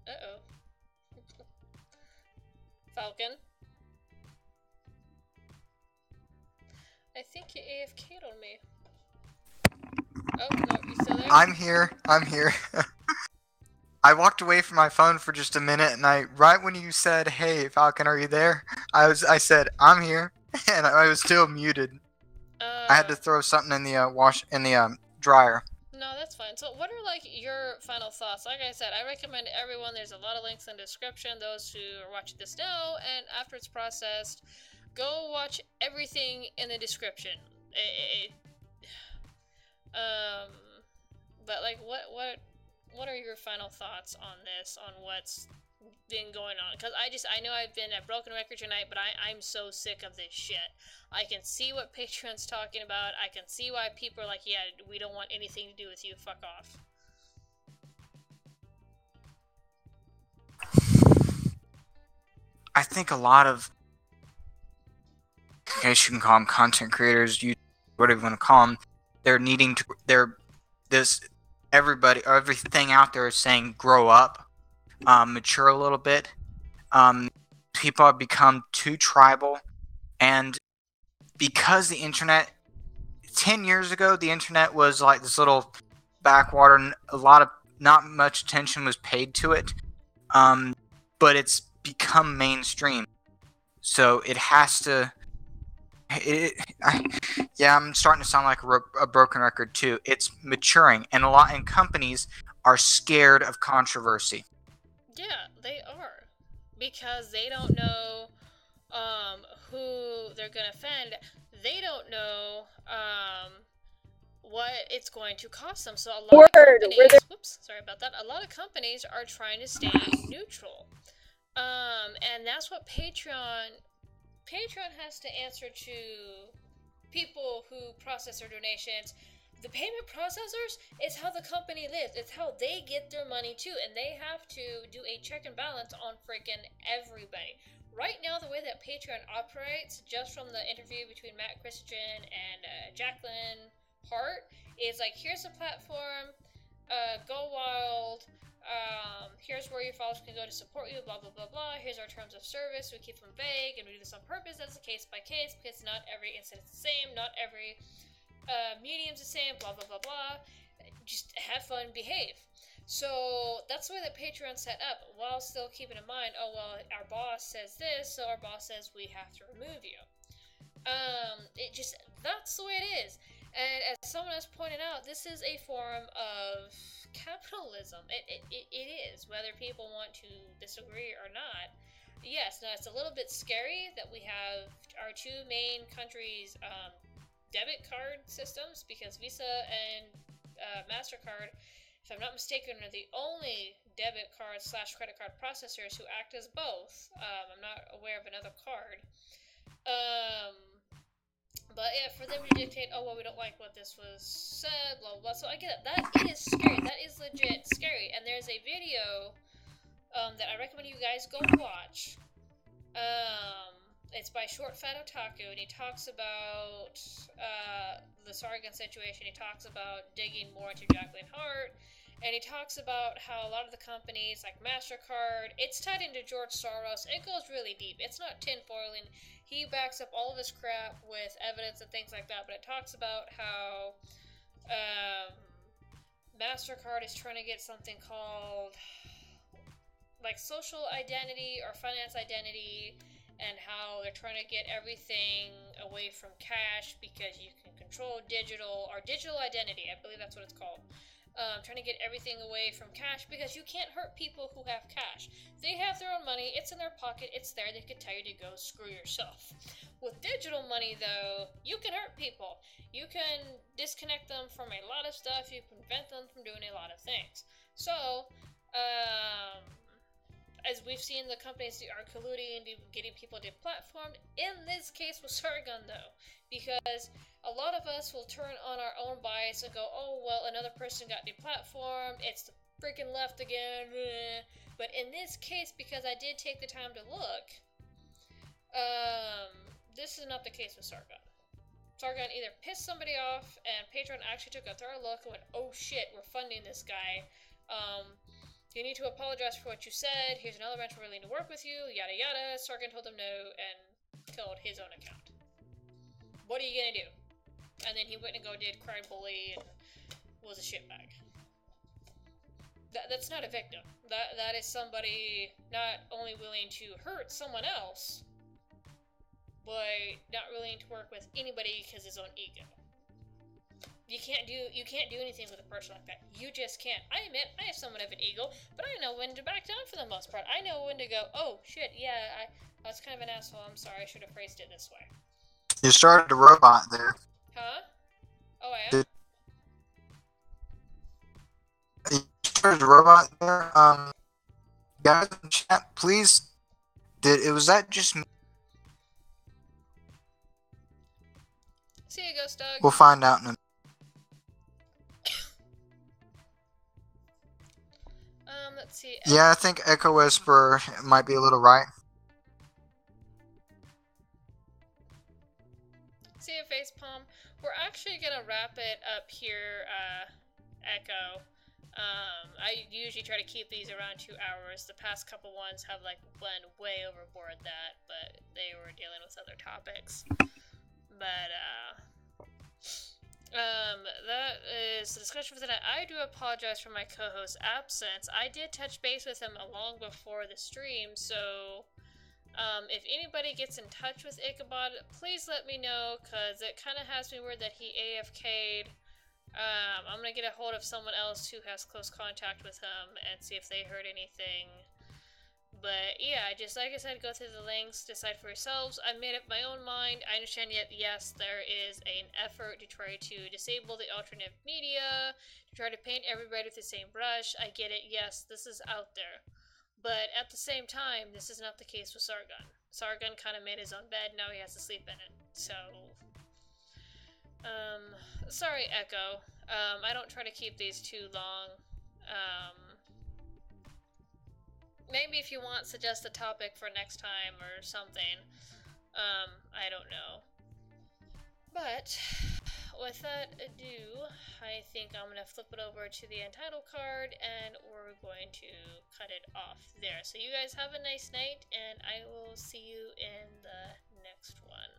Uh-oh. Falcon? I think you AFK'd on me. Oh, no, you still there? I'm here. I walked away from my phone for just a minute, and right when you said, "Hey, Falcon, are you there?" I said, "I'm here," and I was still muted. I had to throw something in the dryer. No, that's fine. So what are, like, your final thoughts? Like I said, I recommend everyone, there's a lot of links in the description, those who are watching this now, and after it's processed, go watch everything in the description. But, like, what are your final thoughts on this, on what's been going on? Because I know I've been a broken record tonight, but I'm so sick of this shit. I can see what Patreon's talking about. I can see why people are like, yeah, we don't want anything to do with you. Fuck off. I think a lot of, I guess you can call them content creators, whatever you want to call them, everything out there is saying grow up, mature a little bit. People have become too tribal, and because the internet, 10 years ago, the internet was like this little backwater, and not much attention was paid to it, but it's become mainstream, so it has to. Yeah, I'm starting to sound like a broken record too. It's maturing, and companies are scared of controversy. Yeah, they are, because they don't know who they're gonna offend. They don't know what it's going to cost them. So a lot of companies, whoops, sorry about that. A lot of companies are trying to stay neutral, and that's what Patreon has to answer to people who process their donations. The payment processors is how the company lives. It's how they get their money too, and they have to do a check and balance on freaking everybody. Right now, the way that Patreon operates, just from the interview between Matt Christian and Jacqueline Hart, is like, here's the platform, go wild, here's where your followers can go to support you, blah, blah, blah, blah. Here's our terms of service. We keep them vague, and we do this on purpose as a case by case, because not every incident is the same, not every medium's the same, blah, blah, blah, blah. Just have fun, behave. So that's the way that Patreon's set up, while still keeping in mind, oh well, our boss says this, so our boss says we have to remove you. That's the way it is. And as someone has pointed out, this is a form of capitalism. It is, whether people want to disagree or not. Yes, now it's a little bit scary that we have our two main countries' debit card systems, because Visa and MasterCard, if I'm not mistaken, are the only debit card / credit card processors who act as both. I'm not aware of another card. But yeah, for them to dictate, oh well, we don't like what this was said, blah blah blah. So I get it. That is scary. That is legit scary. And there's a video that I recommend you guys go watch. It's by Short Fat Otaku, and he talks about the Sargon situation. He talks about digging more into Jacqueline Hearth, and he talks about how a lot of the companies, like MasterCard, it's tied into George Soros. It goes really deep. It's not tinfoiling. He backs up all of his crap with evidence and things like that, but it talks about how MasterCard is trying to get something called like social identity or finance identity, and how they're trying to get everything away from cash because you can control digital identity. I believe that's what it's called. Trying to get everything away from cash because you can't hurt people who have cash. They have their own money, it's in their pocket, it's there, they can tell you to go screw yourself. With digital money, though, you can hurt people. You can disconnect them from a lot of stuff, you can prevent them from doing a lot of things. So, as we've seen, the companies are colluding and getting people deplatformed. In this case with Sargon, though, because a lot of us will turn on our own bias and go, oh, well, another person got deplatformed, it's the freaking left again. But in this case, because I did take the time to look, this is not the case with Sargon. Sargon either pissed somebody off, and Patreon actually took a thorough look and went, oh shit, we're funding this guy. You need to apologize for what you said. Here's another bench we're willing to work with you, yada yada. Sargon told him no and killed his own account. What are you gonna do? And then he went and did crime bully and was a shitbag. That's not a victim. That is somebody not only willing to hurt someone else, but not willing to work with anybody because his own ego. You can't do anything with a person like that. You just can't. I admit, I have somewhat of an ego, but I know when to back down for the most part. I know when to go, oh shit, yeah, I was kind of an asshole. I'm sorry, I should have phrased it this way. You started a robot there. Huh? Oh, I am? You started a robot there. Guys in the chat, please. Was that just me? See you, Ghost Dog. We'll find out in a minute. Let's see. Yeah, I think Echo Whisper might be a little right. See you, Facepalm. We're actually gonna wrap it up here, Echo. I usually try to keep these around 2 hours. The past couple ones have went way overboard that, but they were dealing with other topics. But that is the discussion for tonight. I do apologize for my co-host's absence. I did touch base with him long before the stream, so if anybody gets in touch with Ichabod, please let me know, because it kind of has me weird that he AFK'd. I'm going to get a hold of someone else who has close contact with him and see if they heard anything. But yeah, just like I said, go through the links, decide for yourselves. I made up my own mind. I understand yet, yes, there is an effort to try to disable the alternative media, to try to paint everybody with the same brush. I get it, yes, this is out there. But at the same time, this is not the case with Sargon. Sargon kind of made his own bed, now he has to sleep in it. So, sorry, Echo. I don't try to keep these too long. Maybe if you want, suggest a topic for next time or something. I don't know. But, with that ado, I think I'm going to flip it over to the Untitled card, and we're going to cut it off there. So you guys have a nice night, and I will see you in the next one.